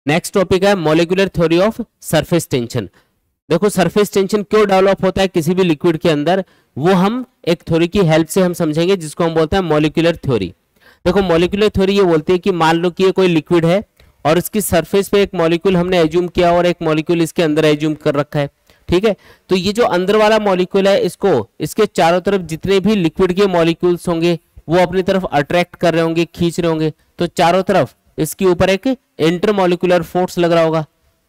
Next topic है molecular theory of surface tension. देखो surface tension क्यों डेवलप होता है किसी भी लिक्विड के अंदर, वो हम एक थ्योरी की हेल्प से हम समझेंगे जिसको हम बोलते हैं मॉलिक्यूलर थ्योरी। देखो मॉलिक्यूलर थ्योरी ये बोलती है कि मान लो कि ये कोई लिक्विड है और इसकी सरफेस पे एक मॉलिक्यूल हमने एज्यूम किया और एक मॉलिक्यूल इसके अंदर एज्यूम कर रखा है, ठीक है। तो ये जो अंदर वाला मॉलिक्यूल है इसको इसके चारों तरफ जितने भी लिक्विड के मॉलिक्यूल्स होंगे वो अपनी तरफ अट्रैक्ट कर रहे होंगे, खींच रहे होंगे, तो चारों तरफ इसके ऊपर एक इंटरमॉलिक्यूलर फोर्स लग रहा होगा,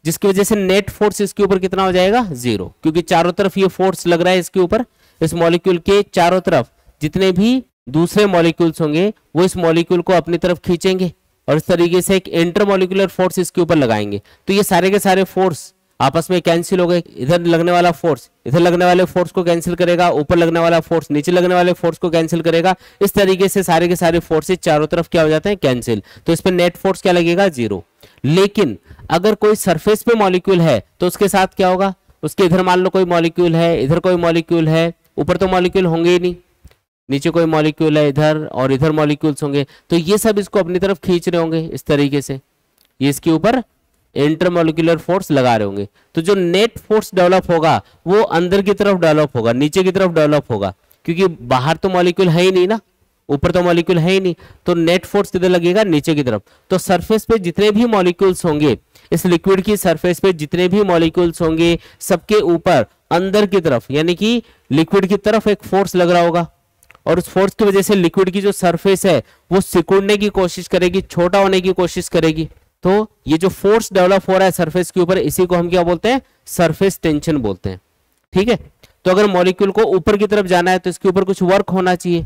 जिसकी वजह से नेट फोर्स इसके ऊपर कितना हो जाएगा, 0, क्योंकि चारों तरफ ये फोर्स लग रहा है इसके ऊपर। इस मॉलिक्यूल के चारों तरफ जितने भी दूसरे मॉलिक्यूल्स होंगे वो इस मॉलिक्यूल को अपनी तरफ खींचेंगे और इस तरीके से एक इंटरमॉलिक्यूलर फोर्स इसके ऊपर लगाएंगे। तो ये सारे के सारे फोर्स आपस में कैंसिल हो गए। इधर लगने वाला फोर्स इधर लगने वाले फोर्स को कैंसिल करेगा, ऊपर लगने वाला फोर्स नीचे लगने वाले फोर्स को कैंसिल करेगा। इस तरीके से सारे के सारे फोर्सेस चारों तरफ क्या हो जाते हैं, कैंसिल। तो इस पे नेट फोर्स क्या लगेगा, 0। लेकिन अगर कोई सरफेस पे मॉलिक्यूल है तो उसके साथ क्या होगा, उसके इधर मान लो कोई मॉलिक्यूल है, इधर कोई मॉलिक्यूल है, ऊपर तो मॉलिक्यूल होंगे ही नहीं, नीचे कोई मॉलिक्यूल है इधर और इधर मॉलिक्यूल्स होंगे, तो ये सब इसको अपनी तरफ खींच रहे होंगे इस तरीके से, ये इसके ऊपर इंटरमॉलिक्यूलर फोर्स लगा रहे होंगे। तो जो नेट फोर्स डेवलप होगा वो अंदर की तरफ डेवलप होगा, नीचे की तरफ डेवलप होगा, क्योंकि बाहर तो मॉलिक्यूल है ही नहीं ना, ऊपर तो मॉलिक्यूल है ही नहीं, तो नेट फोर्स किधर लगेगा, नीचे की तरफ। तो सरफेस पे जितने भी मॉलिक्यूल्स होंगे, इस लिक्विड की सरफेस पे जितने भी मॉलिक्यूल्स होंगे सबके ऊपर अंदर की तरफ यानी कि लिक्विड की तरफ एक फोर्स लग रहा होगा और उस फोर्स की वजह से लिक्विड की जो सरफेस है वो सिकुड़ने की कोशिश करेगी, छोटा होने की कोशिश करेगी। तो ये जो फोर्स डेवलप हो रहा है सरफेस के ऊपर, इसी को हम क्या बोलते हैं, सरफेस टेंशन बोलते हैं, ठीक है। तो अगर मॉलिक्यूल को ऊपर की तरफ जाना है तो इसके ऊपर कुछ वर्क होना चाहिए।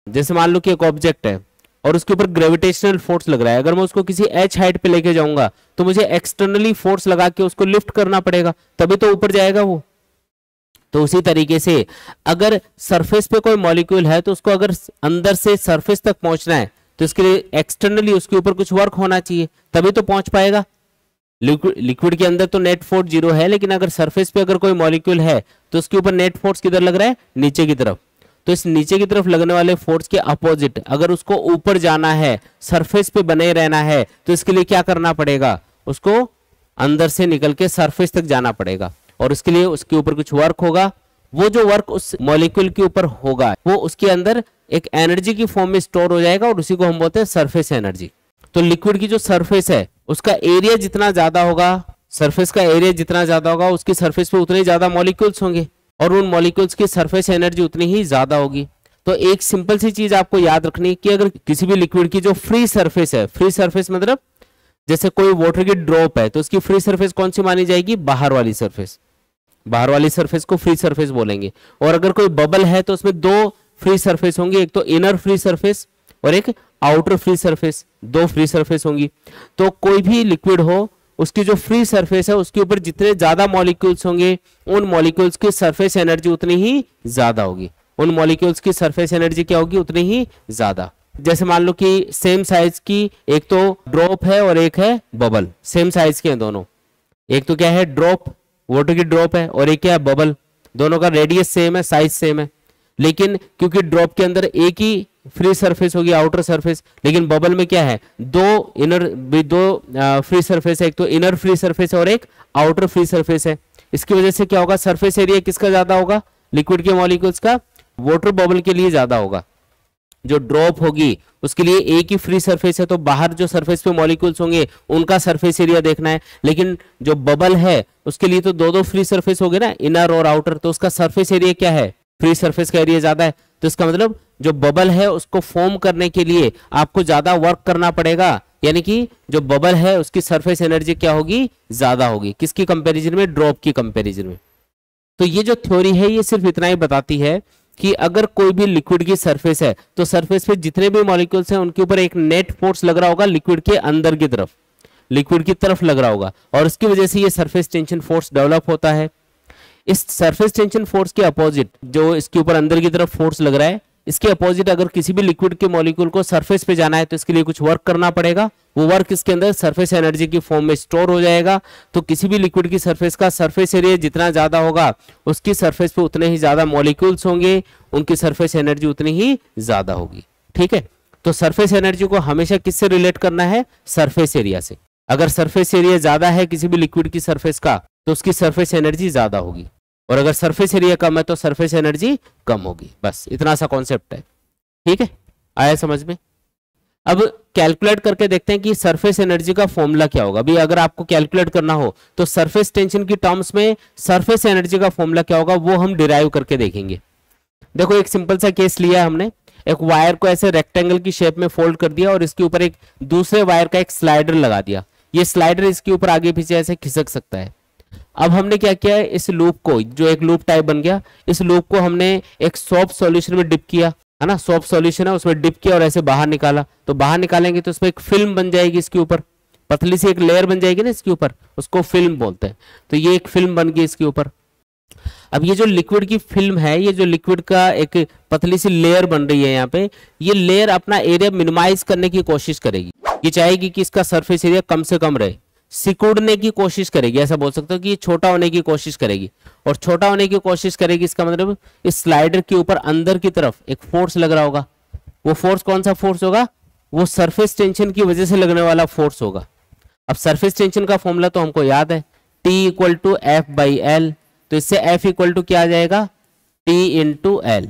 जैसे मान लो कि एक ऑब्जेक्ट है और उसके ऊपर ग्रेविटेशनल फोर्स लग रहा है, अगर मैं उसको किसी h हाइट पे लेके जाऊंगा तो मुझे एक्सटर्नली फोर्स लगा के उसको लिफ्ट करना पड़ेगा, तभी तो ऊपर जाएगा वो। तो उसी तरीके से अगर सरफेस पे कोई मॉलिक्यूल है तो उसको अगर अंदर से सरफेस तक पहुंचना है तो इसके लिए एक्सटर्नली उसके ऊपर कुछ वर्क होना चाहिए, तभी तो पहुंच पाएगा। लिक्विड के अंदर तो नेट फोर्स 0 है, लेकिन अगर सरफेस पे अगर कोई मॉलिक्यूल है तो उसके ऊपर नेट फोर्स किधर लग रहा है, नीचे की तरफ। तो इस नीचे की तरफ लगने वाले फोर्स के अपोजिट अगर उसको ऊपर जाना है, सरफेस पे बने रहना है, तो इसके लिए क्या करना पड़ेगा, उसको अंदर से निकल के सरफेस तक जाना पड़ेगा और उसके लिए उसके ऊपर कुछ वर्क होगा। वो जो वर्क उस मॉलिक्यूल के ऊपर होगा वो उसके अंदर एक एनर्जी की फॉर्म में स्टोर हो जाएगा और उसी को हम बोलते हैं सरफेस एनर्जी। तो लिक्विड की जो सरफेस है उसका एरिया जितना ज्यादा होगा, सरफेस का एरिया जितना ज्यादा होगा, उसकी सरफेस पे उतने ज्यादा मॉलिक्यूल्स होंगे और उन मॉलिक्यूल्स की सरफेस एनर्जी उतनी ही ज्यादा होगी। तो एक सिंपल सी चीज आपको याद रखनी है कि अगर किसी भी लिक्विड की जो फ्री सरफेस है, फ्री सरफेस मतलब जैसे कोई वाटर की ड्रॉप है तो उसकी फ्री सरफेस कौन सी मानी जाएगी, बाहर वाली सरफेस, बाहर वाली सरफेस को फ्री सरफेस बोलेंगे। और अगर कोई बबल है तो उसमें 2 फ्री सरफेस होंगी, एक तो इनर फ्री सरफेस और एक outer free surface, 2 free surface होंगी। तो कोई भी लिक्विड हो उसकी जो फ्री सरफेस है उसके ऊपर जितने ज्यादा मॉलिक्यूल्स होंगे उन मॉलिक्यूल्स की सरफेस एनर्जी उतनी ही ज्यादा होगी, उन मॉलिक्यूल्स की सरफेस एनर्जी क्या होगी, उतनी ही ज्यादा। जैसे मान लो कि सेम साइज की एक तो ड्रॉप है और एक है बबल, सेम साइज के हैं दोनों, एक तो क्या है ड्रॉप, वाटर की ड्रॉप है, और एक क्या है बबल, दोनों का रेडियस सेम है, साइज सेम है, लेकिन क्योंकि ड्रॉप के अंदर एक ही फ्री सरफेस होगी, आउटर सरफेस, लेकिन बबल में क्या है, 2 फ्री सरफेस है, एक तो इनर फ्री सरफेस है और एक आउटर फ्री सरफेस है। इसकी वजह से क्या होगा, सरफेस एरिया किसका ज्यादा होगा, लिक्विड के मॉलिक्यूल्स का, वाटर बबल के लिए ज्यादा होगा। जो ड्रॉप होगी उसके लिए एक ही फ्री सरफेस है तो बाहर जो सरफेस पे मॉलिक्यूल्स होंगे उनका सरफेस एरिया देखना है, लेकिन जो बबल है उसके लिए तो 2 फ्री सरफेस हो गए ना, इनर और आउटर, तो उसका सरफेस एरिया क्या है, फ्री सरफेस का एरिया ज्यादा है। तो इसका मतलब जो बबल है उसको फॉर्म करने के लिए आपको ज्यादा वर्क करना पड़ेगा, यानी कि जो बबल है उसकी सरफेस एनर्जी क्या होगी, ज्यादा होगी, किसकी कंपैरिजन में, ड्रॉप की कंपैरिजन में। तो ये जो थ्योरी है ये सिर्फ इतना ही बताती है कि अगर कोई भी लिक्विड की सरफेस है तो सरफेस पे जितने भी मॉलिक्यूल्स हैं उनके ऊपर एक नेट फोर्स लग रहा होगा, लिक्विड के अंदर की तरफ, लिक्विड की तरफ लग रहा होगा, और उसकी वजह से ये सरफेस टेंशन फोर्स डेवलप होता है। इस सरफेस टेंशन फोर्स के अपोजिट जो इसके ऊपर अंदर की तरफ फोर्स लग रहा है, इसके अपोजिट अगर किसी भी लिक्विड के मॉलिक्यूल को सरफेस पे जाना है तो इसके लिए कुछ वर्क करना पड़ेगा, वो वर्क इसके अंदर सरफेस एनर्जी की फॉर्म में स्टोर हो जाएगा। तो किसी भी लिक्विड की सरफेस का सरफेस एरिया जितना ज्यादा होगा उसकी सरफेस पे उतने ही ज्यादा मॉलिक्यूल्स होंगे, उनकी सरफेस एनर्जी उतनी ही ज्यादा होगी, ठीक है। तो सरफेस एनर्जी को हमेशा किससे रिलेट करना है, सरफेस एरिया से। अगर सरफेस एरिया ज्यादा है किसी भी लिक्विड की सरफेस का तो उसकी सरफेस एनर्जी ज्यादा होगी, और अगर सरफेस एरिया कम है तो सरफेस एनर्जी कम होगी। बस इतना सा कॉन्सेप्ट है, ठीक है, आया समझ में। अब कैलकुलेट करके देखते हैं कि सरफेस एनर्जी का फॉर्मूला क्या होगा। अभी अगर आपको कैलकुलेट करना हो तो सरफेस टेंशन की टर्म्स में सरफेस एनर्जी का फॉर्मूला क्या होगा वो हम डिराइव करके देखेंगे। देखो एक सिंपल सा केस लिया हमने, एक वायर को ऐसे रेक्टेंगल की शेप में फोल्ड कर दिया और इसके ऊपर एक दूसरे वायर का एक स्लाइडर लगा दिया। ये स्लाइडर इसके ऊपर आगे पीछे ऐसे खिसक सकता है। अब हमने क्या किया है, इस लूप को, जो एक लूप टाइप बन गया, इस लूप को हमने एक सॉफ्ट सॉल्यूशन में डिप किया, है ना, सॉफ्ट सॉल्यूशन है उसमें डिप किया और ऐसे बाहर निकाला। तो बाहर निकालेंगे तो उसमें एक फिल्म बन जाएगी, इसके ऊपर पतली सी एक लेयर बन जाएगी ना इसके ऊपर, उसको फिल्म बोलते हैं। तो ये एक फिल्म बन गई इसके ऊपर। अब ये जो लिक्विड की फिल्म है, ये जो लिक्विड का एक पतली सी लेयर बन रही है यहाँ पे, ये लेयर अपना एरिया मिनिमाइज करने की कोशिश करेगी। ये चाहेगी कि इसका सरफेस एरिया कम से कम रहे, सिकुड़ने की कोशिश करेगी, ऐसा बोल सकते हो कि ये छोटा होने की कोशिश करेगी। और छोटा होने की कोशिश करेगी इसका मतलब इस स्लाइडर के ऊपर अंदर की तरफ एक फोर्स लग रहा होगा। वो फोर्स कौन सा फोर्स होगा, वो सरफेस टेंशन की वजह से लगने वाला फोर्स होगा। अब सरफेस टेंशन का फॉर्मूला तो हमको याद है, T equal to F by L. तो इससे F इक्वल टू क्या आ जाएगा, T इंटू एल।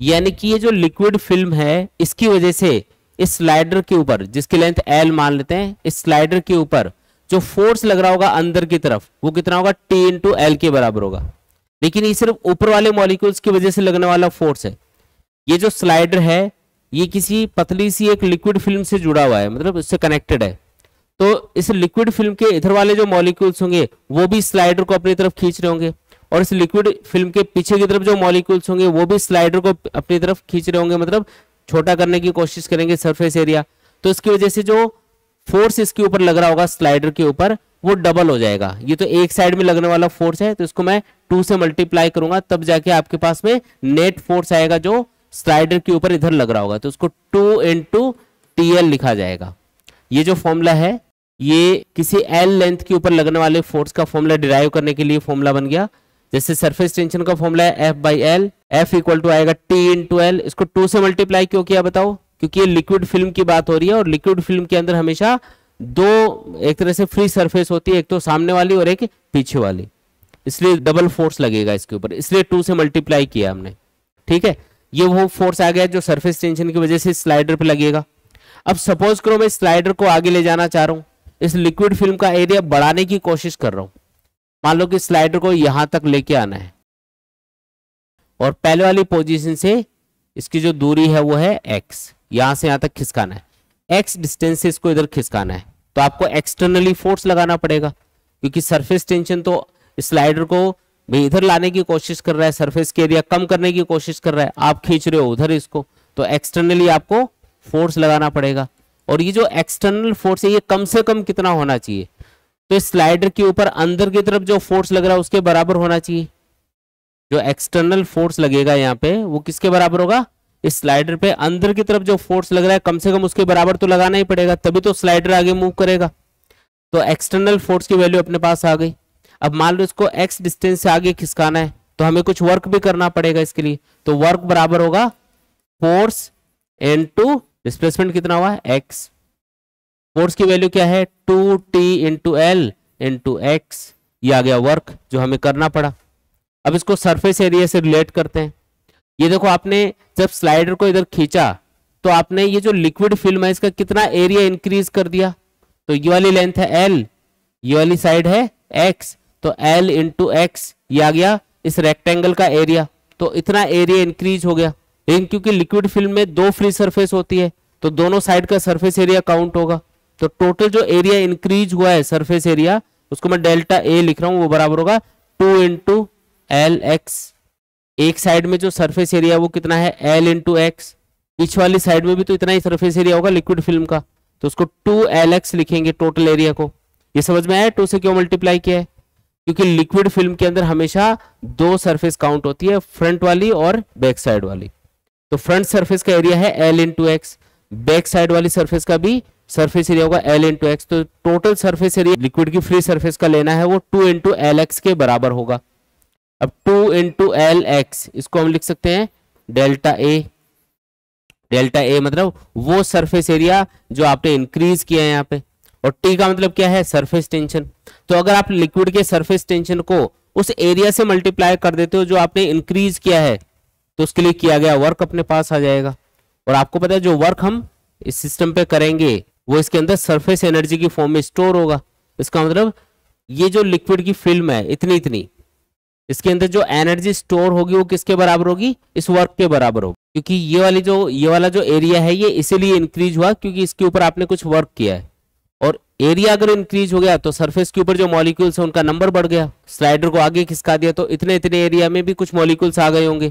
यानी कि ये जो लिक्विड फिल्म है इसकी वजह से इस स्लाइडर के ऊपर, जिसकी लेंथ L मान लेते हैं, इस स्लाइडर के ऊपर जो फोर्स लग रहा होगा अंदर की तरफ वो कितना होगा, T इंटू एल के बराबर होगा। लेकिन ये सिर्फ ऊपर वाले मॉलिक्यूल्स की वजह से लगने वाला फोर्स है। ये जो स्लाइडर है ये किसी पतली सी एक लिक्विड फिल्म से जुड़ा हुआ है, मतलब उससे कनेक्टेड है। तो इस लिक्विड फिल्म के इधर वाले जो मॉलिक्यूल्स होंगे वो भी स्लाइडर को अपनी तरफ खींच रहे होंगे, और इस लिक्विड फिल्म के पीछे की तरफ जो मॉलिक्यूल्स होंगे वो भी स्लाइडर को अपनी तरफ खींच रहे होंगे, मतलब छोटा करने की कोशिश करेंगे सरफेस एरिया। तो इसकी वजह से जो फोर्स इसके ऊपर लग रहा होगा स्लाइडर के ऊपर वो डबल हो जाएगा। ये तो एक साइड में लगने वाला फोर्स है, तो इसको मैं 2 से मल्टीप्लाई करूंगा, तब जाके आपके पास में नेट फोर्स आएगा जो स्लाइडर के ऊपर इधर लग रहा होगा। तो उसको 2 इंटू TL लिखा जाएगा। ये जो फॉर्मूला है ये किसी L लेंथ के ऊपर लगने वाले फोर्स का फॉर्मूला डिराइव करने के लिए फॉर्मूला बन गया। जैसे सरफेस टेंशन का फॉर्मूला है F by L, F equal to आएगा T इंटू एल। इसको 2 से मल्टीप्लाई क्यों किया बताओ, क्योंकि ये लिक्विड फिल्म की बात हो रही है और लिक्विड फिल्म के अंदर हमेशा दो एक तरह से फ्री सरफेस होती है, एक तो सामने वाली और एक पीछे वाली, इसलिए डबल फोर्स लगेगा इसके ऊपर, इसलिए 2 से मल्टीप्लाई किया हमने। ठीक है, ये वो फोर्स आ गया जो सरफेस टेंशन की वजह से स्लाइडर पे लगेगा। अब सपोज करो मैं स्लाइडर को आगे ले जाना चाह रहा हूं, इस लिक्विड फिल्म का एरिया बढ़ाने की कोशिश कर रहा हूं। मान लो कि स्लाइडर को यहां तक लेके आना है और पहले वाली पोजीशन से इसकी जो दूरी है वो है x, यहां से यहां तक खिसकाना है, x डिस्टेंस से इसको इधर खिसकाना है। तो आपको एक्सटर्नली फोर्स लगाना पड़ेगा, क्योंकि सरफेस टेंशन तो स्लाइडर को भाई इधर लाने की कोशिश कर रहा है, सरफेस के एरिया कम करने की कोशिश कर रहा है, आप खींच रहे हो उधर इसको, तो एक्सटर्नली आपको फोर्स लगाना पड़ेगा। और ये जो एक्सटर्नल फोर्स है ये कम से कम कितना होना चाहिए, तो स्लाइडर के ऊपर अंदर की तरफ जो फोर्स लग रहा है उसके बराबर होना चाहिए। जो एक्सटर्नल फोर्स लगेगा यहाँ पे वो किसके बराबर होगा, इस स्लाइडर पे अंदर की तरफ जो फोर्स लग रहा है कम से कम उसके बराबर तो लगाना ही पड़ेगा, तभी तो स्लाइडर आगे मूव करेगा। तो एक्सटर्नल फोर्स की वैल्यू अपने पास आ गई। अब मान लो इसको x डिस्टेंस से आगे खिसकाना है तो हमें कुछ वर्क भी करना पड़ेगा इसके लिए, तो वर्क बराबर होगा फोर्स इनटू डिस्प्लेसमेंट कितना हुआ x। फोर्स की वैल्यू क्या है 2t into L into x, ये आ गया वर्क जो हमें करना पड़ा। अब इसको सरफेस एरिया से रिलेट करते हैं। ये देखो आपने जब स्लाइडर को इधर खींचा तो आपने ये जो लिक्विड फिल्म है इसका कितना एरिया इंक्रीज कर दिया, तो ये वाली लेंथ है l, ये वाली साइड है x, तो l इंटू एक्स ये आ गया इस रेक्टेंगल का एरिया, तो इतना एरिया इंक्रीज हो गया। लेकिन क्योंकि लिक्विड फिल्म में 2 फ्री सरफेस होती है तो दोनों साइड का सरफेस एरिया काउंट होगा, तो टोटल जो एरिया इंक्रीज हुआ है सरफेस एरिया उसको मैं डेल्टा ए लिख रहा हूं, वो बराबर होगा 2 इंटू एल एक्स। एक साइड में जो सरफेस एरिया वो कितना है l इंटू एक्स, पीछे वाली साइड में भी तो इतना ही सरफेस एरिया होगा लिक्विड फिल्म का, तो उसको 2lx लिखेंगे टोटल एरिया को। ये समझ में आया 2 से क्यों मल्टीप्लाई किया है, क्योंकि लिक्विड फिल्म के अंदर हमेशा 2 सरफेस काउंट होती है, फ्रंट वाली और बैक साइड वाली। तो फ्रंट सरफेस का एरिया है l into x, back side वाली सरफेस का भी सरफेस एरिया होगा l इंटू एक्स। तो टोटल सरफेस एरिया लिक्विड की फ्री सरफेस का लेना है वो 2 इंटू एल एक्स के बराबर होगा। अब 2 इंटू एल एक्स इसको हम लिख सकते हैं डेल्टा ए। डेल्टा ए मतलब वो सरफेस एरिया जो आपने इंक्रीज किया है यहाँ पे, और टी का मतलब क्या है, सरफेस टेंशन। तो अगर आप लिक्विड के सरफेस टेंशन को उस एरिया से मल्टीप्लाई कर देते हो जो आपने इंक्रीज किया है, तो उसके लिए किया गया वर्क अपने पास आ जाएगा। और आपको पता है जो वर्क हम इस सिस्टम पे करेंगे वो इसके अंदर सरफेस एनर्जी की फॉर्म में स्टोर होगा। इसका मतलब ये जो लिक्विड की फिल्म है इतनी इतनी, इसके अंदर जो एनर्जी स्टोर होगी वो किसके बराबर होगी, इस वर्क के बराबर होगी। क्योंकि ये वाला जो एरिया है ये इसीलिए इंक्रीज हुआ क्योंकि इसके ऊपर आपने कुछ वर्क किया है। और एरिया अगर इंक्रीज हो गया तो सरफेस के ऊपर जो मॉलिक्यूल्स है उनका नंबर बढ़ गया। स्लाइडर को आगे खिसका दिया तो इतने इतने एरिया में भी कुछ मॉलिक्यूल्स आ गए होंगे,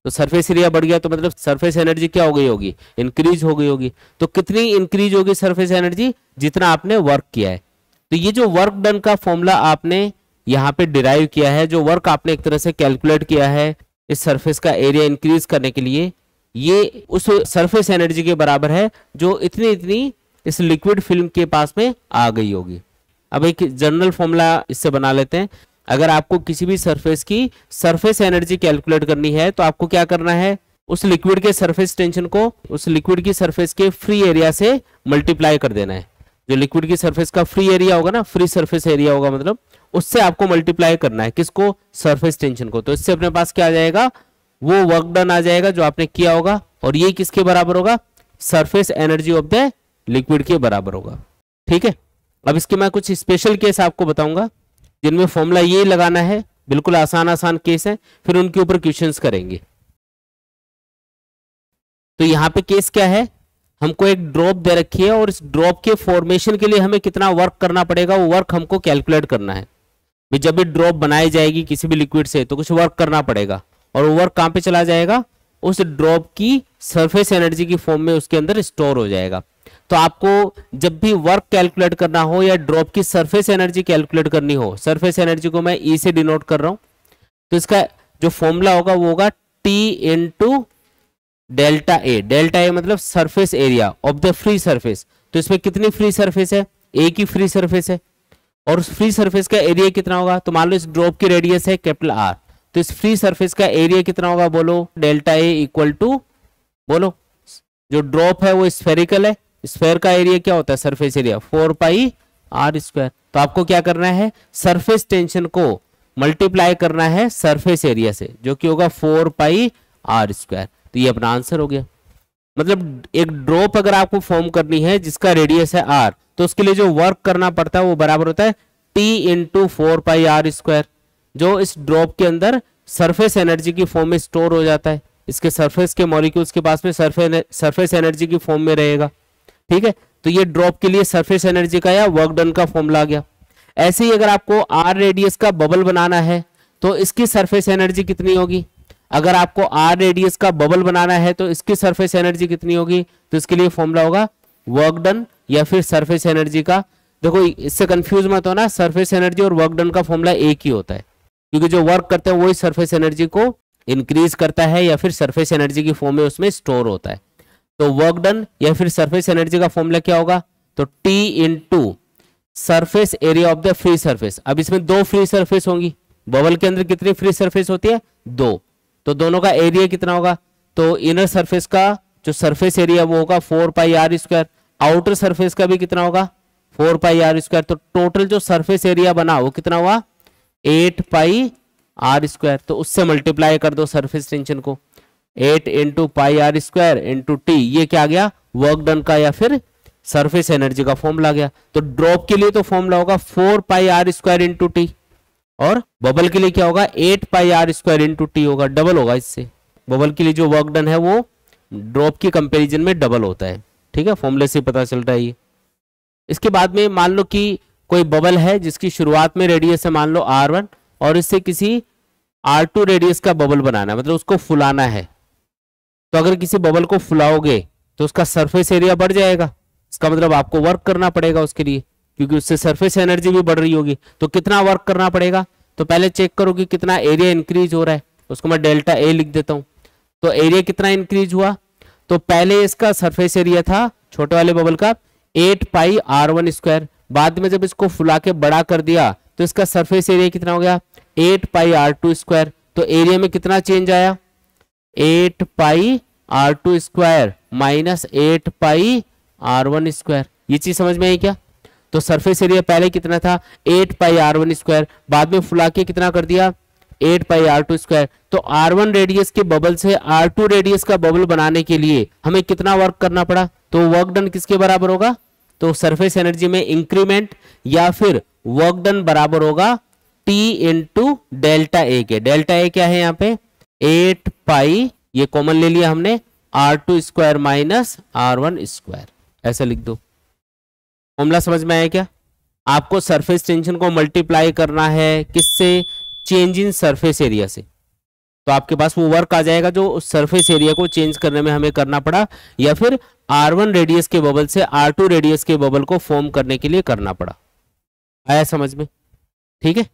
तो सरफेस एरिया बढ़ गया, तो मतलब सरफेस एनर्जी क्या हो गई होगी, इंक्रीज हो गई होगी। तो कितनी इंक्रीज होगी सरफेस एनर्जी, जितना आपने वर्क किया है। तो ये जो वर्क डन का फॉर्मूला आपने यहाँ पे डिराइव किया है, जो वर्क आपने एक तरह से कैलकुलेट किया है इस सरफेस का एरिया इंक्रीज करने के लिए, ये उस सरफेस एनर्जी के बराबर है जो इतनी इतनी इस लिक्विड फिल्म के पास में आ गई होगी। अब एक जनरल फॉर्मूला इससे बना लेते हैं। अगर आपको किसी भी सरफेस की सरफेस एनर्जी कैलकुलेट करनी है तो आपको क्या करना है, उस लिक्विड के सरफेस टेंशन को उस लिक्विड की सरफेस के फ्री एरिया से मल्टीप्लाई कर देना है। जो लिक्विड की सरफेस का फ्री एरिया होगा ना, फ्री सरफेस एरिया होगा, मतलब उससे आपको मल्टीप्लाई करना है किसको, सरफेस टेंशन को। तो इससे अपने पास क्या आ जाएगा, वो वर्क डन आ जाएगा जो आपने किया होगा, और ये किसके बराबर होगा, surface energy of the liquid के बराबर होगा। ठीक है, अब इसके मैं कुछ स्पेशल केस आपको बताऊंगा जिनमें फॉर्मूला ये लगाना है। बिल्कुल आसान आसान केस है, फिर उनके ऊपर क्वेश्चंस करेंगे। तो यहाँ पे केस क्या है, हमको एक ड्रॉप दे रखी है और इस ड्रॉप के फॉर्मेशन के लिए हमें कितना वर्क करना पड़ेगा, वो वर्क हमको कैलकुलेट करना है। भाई जब भी ड्रॉप बनाई जाएगी किसी भी लिक्विड से तो कुछ वर्क करना पड़ेगा, और वो वर्क कहाँ पे चला जाएगा, उस ड्रॉप की सरफेस एनर्जी की फॉर्म में उसके अंदर स्टोर हो जाएगा। तो आपको जब भी वर्क कैलकुलेट करना हो या ड्रॉप की सरफेस एनर्जी कैलकुलेट करनी हो, सरफेस एनर्जी को मैं ई से डिनोट कर रहा हूं, तो इसका जो फॉर्मूला होगा वो होगा T into delta A. Delta A मतलब surface area of the free surface. तो इसमें कितनी फ्री सरफेस है, एक ही फ्री सरफेस है, और उस फ्री सरफेस का एरिया कितना होगा, तो मान लो इस ड्रॉप की रेडियस है कैपिटल आर, तो इस फ्री सरफेस का एरिया कितना होगा, बोलो डेल्टा ए इक्वल टू, बोलो जो ड्रॉप है वो स्फेरिकल है, स्फेयर का एरिया क्या होता है, surface area 4 pi are square. तो आपको क्या करना है, सरफेस टेंशन को मल्टीप्लाई करना है सरफेस एरिया से, जो कि होगा 4 पाई आर स्क्वायर। तो ये अपना आंसर हो गया। मतलब एक ड्रॉप अगर आपको फॉर्म करनी है जिसका रेडियस है आर, तो उसके लिए जो वर्क करना पड़ता है वो बराबर होता है T into 4 pi are square, जो इस ड्रॉप के अंदर सरफेस एनर्जी की फॉर्म में स्टोर हो जाता है। इसके सरफेस के मॉलिक्यूल्स के पास में सरफेस एनर्जी की फॉर्म में रहेगा। ठीक है, तो ये ड्रॉप के लिए सरफेस एनर्जी का या वर्क डन का फॉर्मूला आ गया। ऐसे ही अगर आपको आर रेडियस का बबल बनाना है तो इसकी सरफेस एनर्जी कितनी होगी, अगर आपको आर रेडियस का बबल बनाना है तो इसकी सरफेस एनर्जी कितनी होगी, तो इसके लिए फॉर्मूला होगा वर्क डन या फिर सरफेस एनर्जी का। देखो इससे कंफ्यूज मत होना, सरफेस एनर्जी और वर्क डन का फॉर्मूला एक ही होता है, क्योंकि जो वर्क करते हैं वही सरफेस एनर्जी को इंक्रीज करता है या फिर सरफेस एनर्जी की फॉर्म में उसमें स्टोर होता है। तो वर्क डन या फिर सरफेस एनर्जी का फॉर्मूला क्या होगा, तो T into surface area of the free surface. अब इसमें दो फ्री सरफेस होंगी, बबल के अंदर कितनी फ्री सरफेस होती है, दो, तो दोनों का एरिया कितना होगा, तो इनर सरफेस का जो सरफेस एरिया वो होगा 4 pi are square, outer surface का भी कितना होगा 4 पाई आर स्क्वायर। तो टोटल जो सरफेस एरिया बना वो कितना हुआ 8 पाई आर स्क्वायर। तो उससे मल्टीप्लाई कर दो सरफेस टेंशन को, 8 into pi are square into T, ये क्या आ गया वर्क डन का या फिर सरफेस एनर्जी का फॉर्मूला आ गया। तो ड्रॉप के लिए तो फॉर्मूला होगा 4 pi are square into T, और बबल के लिए क्या होगा 8 pi are square into T होगा, डबल होगा इससे। बबल के लिए जो वर्क डन है वो ड्रॉप की कंपैरिजन में डबल होता है। ठीक है, फॉर्मूले से पता चल रहा है ये। इसके बाद में मान लो कि कोई बबल है जिसकी शुरुआत में रेडियस है मान लो R1, और इससे किसी R2 रेडियस का बबल बनाना है, मतलब उसको फुलाना है। तो अगर किसी बबल को फुलाओगे तो उसका सरफेस एरिया बढ़ जाएगा, इसका मतलब आपको वर्क करना पड़ेगा उसके लिए, क्योंकि उससे सरफेस एनर्जी भी बढ़ रही होगी। तो कितना वर्क करना पड़ेगा, तो पहले चेक करो कि कितना एरिया इंक्रीज हो रहा है, उसको मैं डेल्टा ए लिख देता हूं। तो एरिया कितना इंक्रीज हुआ, तो पहले इसका सरफेस एरिया था छोटे वाले बबल का 8 पाई R1 स्क्वायर, बाद में जब इसको फुला के बड़ा कर दिया तो इसका सरफेस एरिया कितना हो गया 8 पाई R2 स्क्वायर। तो एरिया में कितना चेंज आया 8 पाई R2 स्क्वायर माइनस 8 पाई R1 स्क्वायर। ये चीज समझ में आई क्या। तो सरफेस एरिया पहले कितना था 8 पाई r1 स्क्वायर, बाद में फुला के कितना कर दिया 8 पाई r2 स्क्वायर। तो r1 रेडियस के बबल से r2 रेडियस का बबल बनाने के लिए हमें कितना वर्क करना पड़ा, तो वर्क डन किसके बराबर होगा, तो सरफेस एनर्जी में इंक्रीमेंट या फिर वर्क डन बराबर होगा T इंटू डेल्टा ए के। डेल्टा ए क्या है यहाँ पे 8 पाई, ये कॉमन ले लिया हमने, r2 square minus r1 square, ऐसा लिख दो। फॉर्मूला समझ में आया क्या? आपको सरफेस टेंशन को मल्टीप्लाई करना है किससे, चेंज इन सरफेस एरिया से, तो आपके पास वो वर्क आ जाएगा जो उस सरफेस एरिया को चेंज करने में हमें करना पड़ा, या फिर r1 रेडियस के बबल से r2 रेडियस के बबल को फॉर्म करने के लिए करना पड़ा। आया समझ में? ठीक है,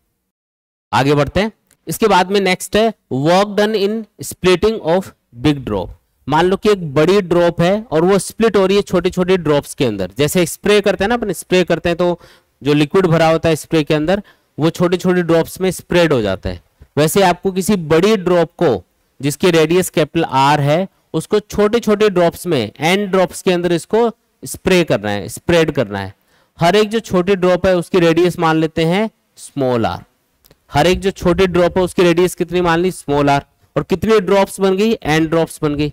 आगे बढ़ते हैं। इसके बाद में नेक्स्ट है work done in splitting of big drop. मान लो कि एक बड़ी ड्रॉप है और वो स्प्लिट हो रही है छोटी छोटी ड्रॉप्स के अंदर, जैसे स्प्रे करते हैं ना अपन, स्प्रे करते हैं तो जो लिक्विड भरा होता है स्प्रे के अंदर वो छोटी छोटी ड्रॉप्स में स्प्रेड हो जाता है। वैसे आपको किसी बड़ी ड्रॉप को जिसकी रेडियस कैपिटल R है उसको छोटे छोटे ड्रॉप्स में, एन ड्रॉप्स के अंदर इसको स्प्रे करना है, स्प्रेड करना है। हर एक जो छोटी ड्रॉप है उसकी रेडियस मान लेते हैं स्मॉल r। हर एक जो छोटी ड्रॉप है उसकी रेडियस कितनी मान ली स्मॉल r, और कितनी ड्रॉप्स बन गई एन ड्रॉप्स बन गई।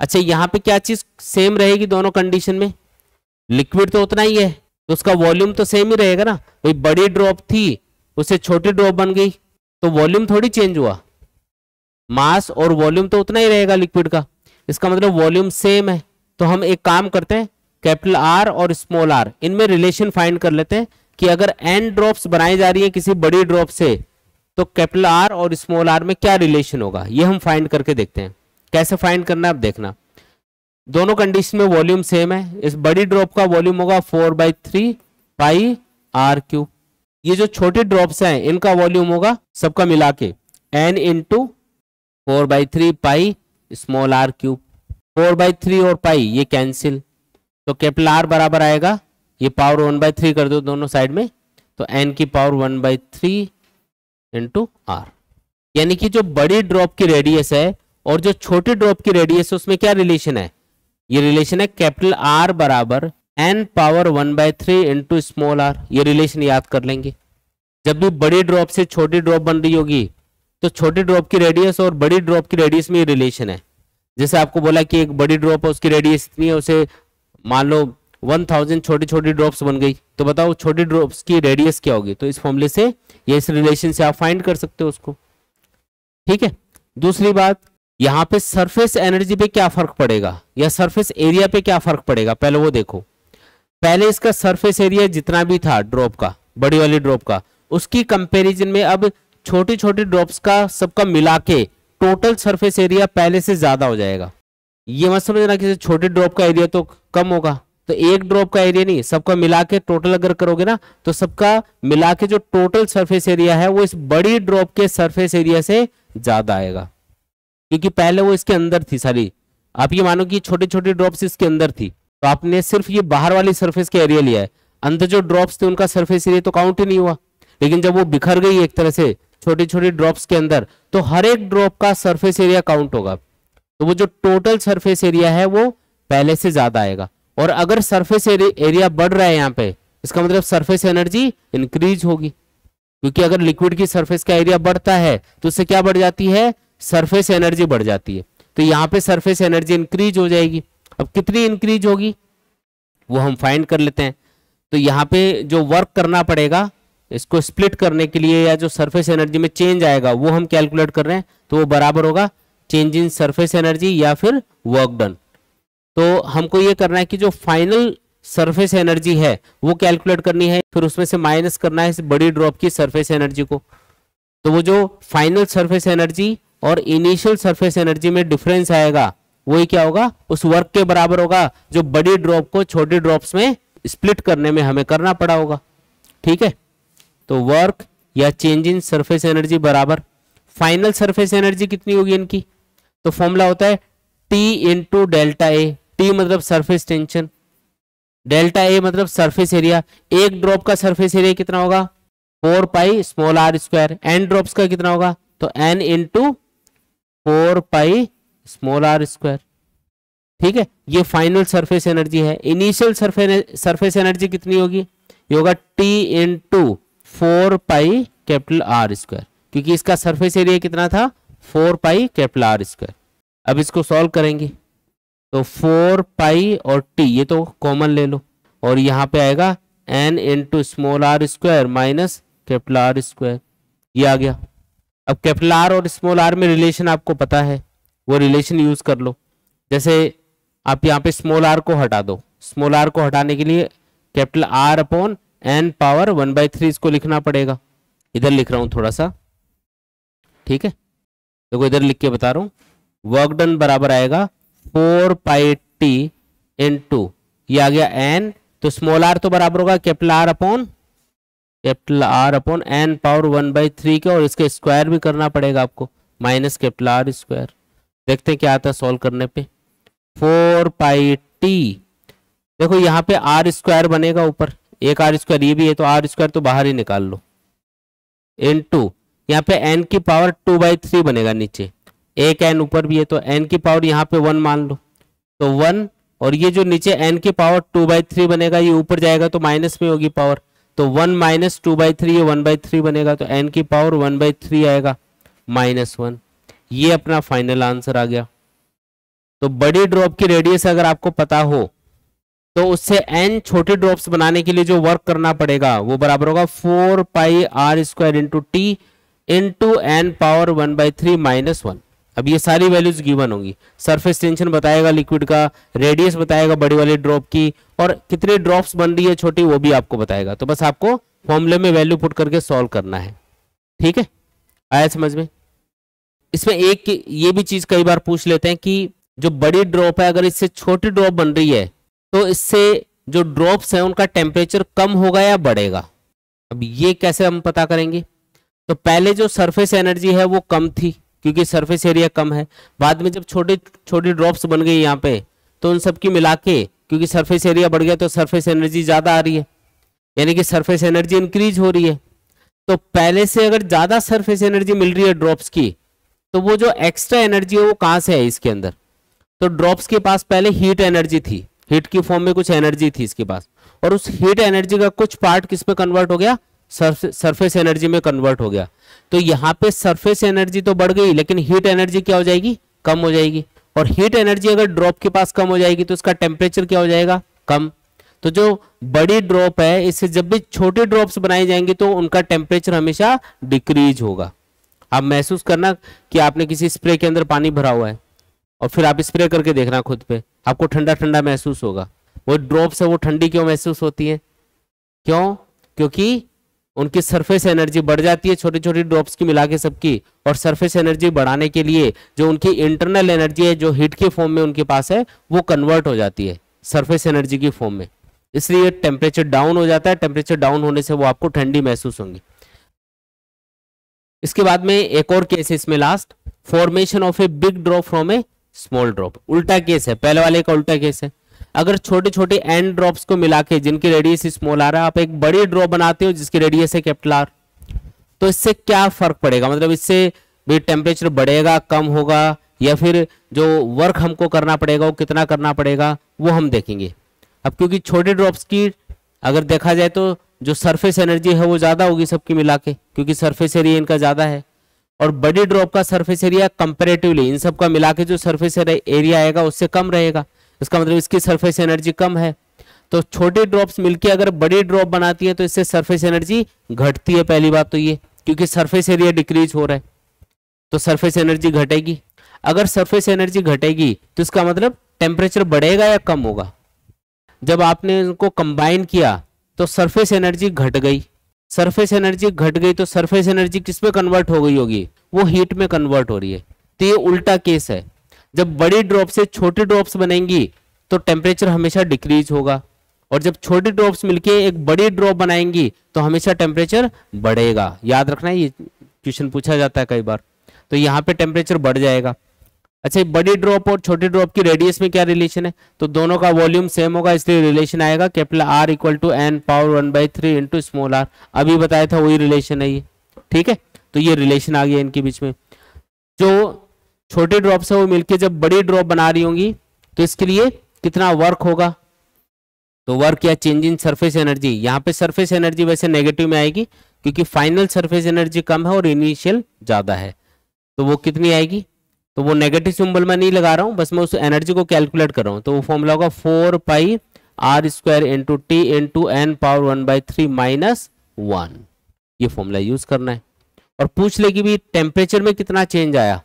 अच्छा यहाँ पे क्या चीज सेम रहेगी दोनों कंडीशन में, लिक्विड तो उतना ही है तो उसका वॉल्यूम तो सेम ही रहेगा ना। भाई बड़ी ड्रॉप थी उससे छोटी ड्रॉप बन गई तो वॉल्यूम थोड़ी चेंज हुआ, मास और वॉल्यूम तो उतना ही रहेगा लिक्विड का, इसका मतलब वॉल्यूम सेम है। तो हम एक काम करते हैं कैपिटल R और स्मॉल r इनमें रिलेशन फाइंड कर लेते हैं कि अगर n ड्रॉप्स बनाई जा रही है किसी बड़ी ड्रॉप से तो कैपिटल R और स्मॉल r में क्या रिलेशन होगा, ये हम फाइंड करके देखते हैं। कैसे फाइंड करना है अब देखना। दोनों कंडीशन में वॉल्यूम सेम है, इस बड़ी ड्रॉप का वॉल्यूम होगा 4/3 पाई r³। ये जो छोटी ड्रॉप्स हैं इनका वॉल्यूम होगा सबका मिला के n into 4/3 pi small r³। 4/3 और पाई ये कैंसिल, तो कैपिटल R बराबर आएगा, ये पावर 1/3 कर दो दोनों साइड में, तो n की पावर 1/3 इंटू r। यानी कि जो बड़ी ड्रॉप की रेडियस है और जो छोटी ड्रॉप की रेडियस है उसमें क्या रिलेशन है, ये रिलेशन है कैपिटल R बराबर n power 1/3 into small r। ये रिलेशन याद कर लेंगे। जब भी बड़ी ड्रॉप से छोटी ड्रॉप बन रही होगी तो छोटी ड्रॉप की रेडियस और बड़ी ड्रॉप की रेडियस में रिलेशन है। जैसे आपको बोला कि एक बड़ी ड्रॉप है उसकी रेडियस इतनी है, उसे मान लो 1000 छोटी छोटी ड्रॉप्स बन गई, तो बताओ छोटी ड्रॉप्स की रेडियस क्या होगी। तो इस फॉर्मूले से या इस रिलेशन से आप फाइंड कर सकते हो उसको। ठीक है, दूसरी बात यहाँ पे सरफेस एनर्जी पे क्या फर्क पड़ेगा या सरफेस एरिया पे क्या फर्क पड़ेगा, पहले वो देखो। पहले इसका सरफेस एरिया जितना भी था ड्रॉप का, बड़ी वाली ड्रॉप का, उसकी कंपैरिजन में अब छोटी छोटी ड्रॉप्स का सबका मिला के टोटल सरफेस एरिया पहले से ज्यादा हो जाएगा। ये मत समझना कि छोटे ड्रॉप का एरिया तो कम होगा, तो एक ड्रॉप का एरिया नहीं, सबका मिला के टोटल अगर करोगे ना तो सबका मिला के जो टोटल सरफेस एरिया है वो इस बड़ी ड्रॉप के सरफेस एरिया से ज्यादा आएगा, क्योंकि पहले वो इसके अंदर थी सारी। आप ये मानो कि छोटी छोटी ड्रॉप्स इसके अंदर थी, तो आपने सिर्फ ये बाहर वाली सरफेस का एरिया लिया है, अंदर जो ड्रॉप्स थे उनका सरफेस एरिया तो काउंट ही नहीं हुआ। लेकिन जब वो बिखर गई एक तरह से छोटी छोटी ड्रॉप्स के अंदर, तो हर एक ड्रॉप का सरफेस एरिया काउंट होगा, तो वो जो टोटल सरफेस एरिया है वो पहले से ज्यादा आएगा। और अगर सरफेस एरिया बढ़ रहा है यहाँ पे, इसका मतलब सरफेस एनर्जी इंक्रीज होगी, क्योंकि अगर लिक्विड की सरफेस का एरिया बढ़ता है तो उससे क्या बढ़ जाती है, सरफेस एनर्जी बढ़ जाती है। तो यहाँ पे सरफेस एनर्जी इंक्रीज हो जाएगी। अब कितनी इंक्रीज होगी वो हम फाइंड कर लेते हैं। तो यहाँ पे जो वर्क करना पड़ेगा इसको स्प्लिट करने के लिए या जो सरफेस एनर्जी में चेंज आएगा वो हम कैलकुलेट कर रहे हैं, तो वो बराबर होगा चेंज इन सरफेस एनर्जी या फिर वर्क डन। तो हमको ये करना है कि जो फाइनल सरफेस एनर्जी है वो कैलकुलेट करनी है, फिर उसमें से माइनस करना है इस बड़ी ड्रॉप की सरफेस एनर्जी को। तो वो जो फाइनल सरफेस एनर्जी और इनिशियल सरफेस एनर्जी में डिफरेंस आएगा वही क्या होगा, उस वर्क के बराबर होगा जो बड़ी ड्रॉप को छोटी ड्रॉप्स में स्प्लिट करने में हमें करना पड़ा होगा। ठीक है, तो वर्क या चेंज इन सरफेस एनर्जी बराबर फाइनल सरफेस एनर्जी कितनी होगी इनकी, तो फॉर्मूला होता है T into delta A. T मतलब सरफेस टेंशन, डेल्टा ए मतलब सरफेस एरिया। एक ड्रॉप का सरफेस एरिया कितना होगा 4 pi small r square. N drops का कितना होगा, तो n into 4 pi small r square. ठीक है, ये फाइनल सरफेस एनर्जी है। इनिशियल सरफेस एनर्जी कितनी होगी, ये होगा T into 4 pi capital R square, क्योंकि इसका सरफेस एरिया कितना था 4 पाई कैपिटल आर स्क्वायर। अब इसको सॉल्व करेंगे तो 4 पाई और टी ये तो कॉमन ले लो, और यहाँ पे आएगा n into small r square minus capital R square, ये आ गया। अब कैपिटल आर और स्मॉल आर में रिलेशन आपको पता है, वो रिलेशन यूज कर लो। जैसे आप यहाँ पे स्मॉल आर को हटा दो, स्मॉल आर को हटाने के लिए capital R upon n power 1/3 इसको लिखना पड़ेगा। इधर लिख रहा हूं थोड़ा सा, ठीक है, देखो इधर लिख के बता रहा हूं। वर्क डन बराबर आएगा 4 पाई टी इंटू ये आ गया एन, तो स्मॉल आर तो बराबर होगा capital R upon n power 1/3 के, और इसके स्क्वायर भी करना पड़ेगा आपको, माइनस कैपिटल आर स्क्वायर। देखते हैं क्या आता है सॉल्व करने पे। 4 पाई टी, देखो यहाँ पे आर स्क्वायर बनेगा, ऊपर एक आर स्क्वायर ये भी है, तो आर स्क्वायर तो बाहर ही निकाल लो, इनटू यहाँ पे एन की पावर 2/3 बनेगा, नीचे एक एन ऊपर भी है, तो एन की पावर यहाँ पे 1 मान लो, तो 1, और ये जो नीचे एन की पावर 2/3 बनेगा ये ऊपर जाएगा तो माइनस में होगी पावर, तो 1 माइनस 2/3 ये 1/3 बनेगा, तो एन की पावर 1/3 आएगा -1। ये अपना फाइनल आंसर आ गया। तो बड़ी ड्रॉप की रेडियस अगर आपको पता हो तो उससे एन छोटे ड्रॉप्स बनाने के लिए जो वर्क करना पड़ेगा वो बराबर होगा 4 pi are square into T into N power 1/3 -1। अब ये सारी वैल्यूज गिवन होंगी, सरफेस टेंशन बताएगा लिक्विड का, रेडियस बताएगा बड़ी वाली ड्रॉप की, और कितने ड्रॉप्स बन रही है छोटी वो भी आपको बताएगा। तो बस आपको फॉर्मूले में वैल्यू पुट करके सॉल्व करना है, ठीक है, आया समझ में। इसमें एक ये भी चीज कई बार पूछ लेते हैं कि जो बड़ी ड्रॉप है अगर इससे छोटी ड्रॉप बन रही है तो इससे जो ड्रॉप्स हैं उनका टेम्परेचर कम होगा या बढ़ेगा। अब ये कैसे हम पता करेंगे, तो पहले जो सरफेस एनर्जी है वो कम थी क्योंकि सरफेस एरिया कम है, बाद में जब छोटी छोटी ड्रॉप्स बन गई यहाँ पे तो उन सब की मिला के क्योंकि सरफेस एरिया बढ़ गया तो सरफेस एनर्जी ज्यादा आ रही है, यानी कि सरफेस एनर्जी इंक्रीज हो रही है। तो पहले से अगर ज्यादा सरफेस एनर्जी मिल रही है ड्रॉप्स की तो वो जो एक्स्ट्रा एनर्जी है वो कहाँ से है इसके अंदर, तो ड्रॉप्स के पास पहले हीट एनर्जी थी, हीट की फॉर्म में कुछ एनर्जी थी इसके पास, और उस हीट एनर्जी का कुछ पार्ट किस पे कन्वर्ट हो गया, सरफेस एनर्जी में कन्वर्ट हो गया। तो यहाँ पे सरफेस एनर्जी तो बढ़ गई लेकिन हीट एनर्जी क्या हो जाएगी, कम हो जाएगी, और हीट एनर्जी अगर ड्रॉप के पास कम हो जाएगी तो इसका टेम्परेचर क्या हो जाएगा, कम। तो जो बड़ी ड्रॉप है इससे जब भी छोटे ड्रॉप्स बनाई जाएंगी तो उनका टेम्परेचर हमेशा डिक्रीज होगा। आप महसूस करना कि आपने किसी स्प्रे के अंदर पानी भरा हुआ है और फिर आप स्प्रे करके देखना खुद पे, आपको ठंडा ठंडा महसूस होगा। वो ड्रॉप्स है वो ठंडी क्यों महसूस होती है, क्यों, क्योंकि उनकी सरफेस एनर्जी बढ़ जाती है छोटी छोटी ड्रॉप्स की मिला के सबकी, और सरफेस एनर्जी बढ़ाने के लिए जो उनकी इंटरनल एनर्जी है जो हीट के फॉर्म में उनके पास है वो कन्वर्ट हो जाती है सरफेस एनर्जी की फॉर्म में, इसलिए टेम्परेचर डाउन हो जाता है। टेम्परेचर डाउन होने से वो आपको ठंडी महसूस होंगी। इसके बाद में एक और केस है इसमें last, formation of a big drop from A small drop. उल्टा केस है, पहले वाले का उल्टा केस है। अगर छोटे छोटे एंड ड्रॉप्स को मिला के जिनकी रेडियस स्मॉल आर है आप एक बड़ी ड्रॉप बनाते हो जिसकी रेडियस है कैपिटल आर, तो इससे क्या फर्क पड़ेगा, मतलब इससे भी टेम्परेचर बढ़ेगा कम होगा, या फिर जो वर्क हमको करना पड़ेगा वो कितना करना पड़ेगा वो हम देखेंगे। अब क्योंकि छोटे ड्रॉप्स की अगर देखा जाए तो जो सरफेस एनर्जी है वो ज्यादा होगी सबकी मिला के क्योंकि सरफेस एरिया इनका ज्यादा है, और बड़ी ड्रॉप का सरफेस एरिया कंपैरेटिवली इन सब का मिला के जो सरफेस एरिया आएगा उससे कम रहेगा, इसका मतलब इसकी सरफेस एनर्जी कम है। तो छोटी ड्रॉप्स मिलके अगर बड़ी ड्रॉप बनाती है तो इससे सरफेस एनर्जी घटती है, पहली बात तो ये, क्योंकि सरफेस एरिया डिक्रीज हो रहा है तो सरफेस एनर्जी घटेगी। अगर सरफेस एनर्जी घटेगी तो इसका मतलब टेम्परेचर बढ़ेगा या कम होगा। जब आपने इनको कंबाइन किया तो सरफेस एनर्जी घट गई, सरफेस एनर्जी घट गई तो सरफेस एनर्जी किस में कन्वर्ट हो गई होगी, वो हीट में कन्वर्ट हो रही है। तो ये उल्टा केस है, जब बड़ी ड्रॉप से छोटी ड्रॉप्स बनेंगी तो टेम्परेचर हमेशा डिक्रीज होगा, और जब छोटी ड्रॉप्स मिलके एक बड़ी ड्रॉप बनाएंगी तो हमेशा टेम्परेचर बढ़ेगा। याद रखना, ये क्वेश्चन पूछा जाता है कई बार, तो यहाँ पे टेम्परेचर बढ़ जाएगा। अच्छा, बड़ी ड्रॉप और छोटी ड्रॉप की रेडियस में क्या रिलेशन है, तो दोनों का वॉल्यूम सेम होगा इसलिए रिलेशन आएगा capital R equal to n power 1/3 into small r. अभी बताया था वही रिलेशन है ये, ठीक है। तो ये रिलेशन आ गया इनके बीच में। जो छोटे ड्रॉप्स है वो मिलके जब बड़ी ड्रॉप बना रही होंगी तो इसके लिए कितना वर्क होगा, तो वर्क या चेंज इन सरफेस एनर्जी, यहाँ पे सरफेस एनर्जी वैसे नेगेटिव में आएगी क्योंकि फाइनल सरफेस एनर्जी कम है और इनिशियल ज्यादा है, तो वो कितनी आएगी, तो वो नेगेटिव सिंबल मैं नहीं लगा रहा हूँ, बस मैं उस एनर्जी को कैलकुलेट कर रहा हूँ। तो वो फॉर्मूला होगा 4 pi are square into T into N power 1/3 minus 1, ये फॉर्मूला यूज करना है। और पूछ ले कि भी टेम्परेचर में कितना चेंज आया,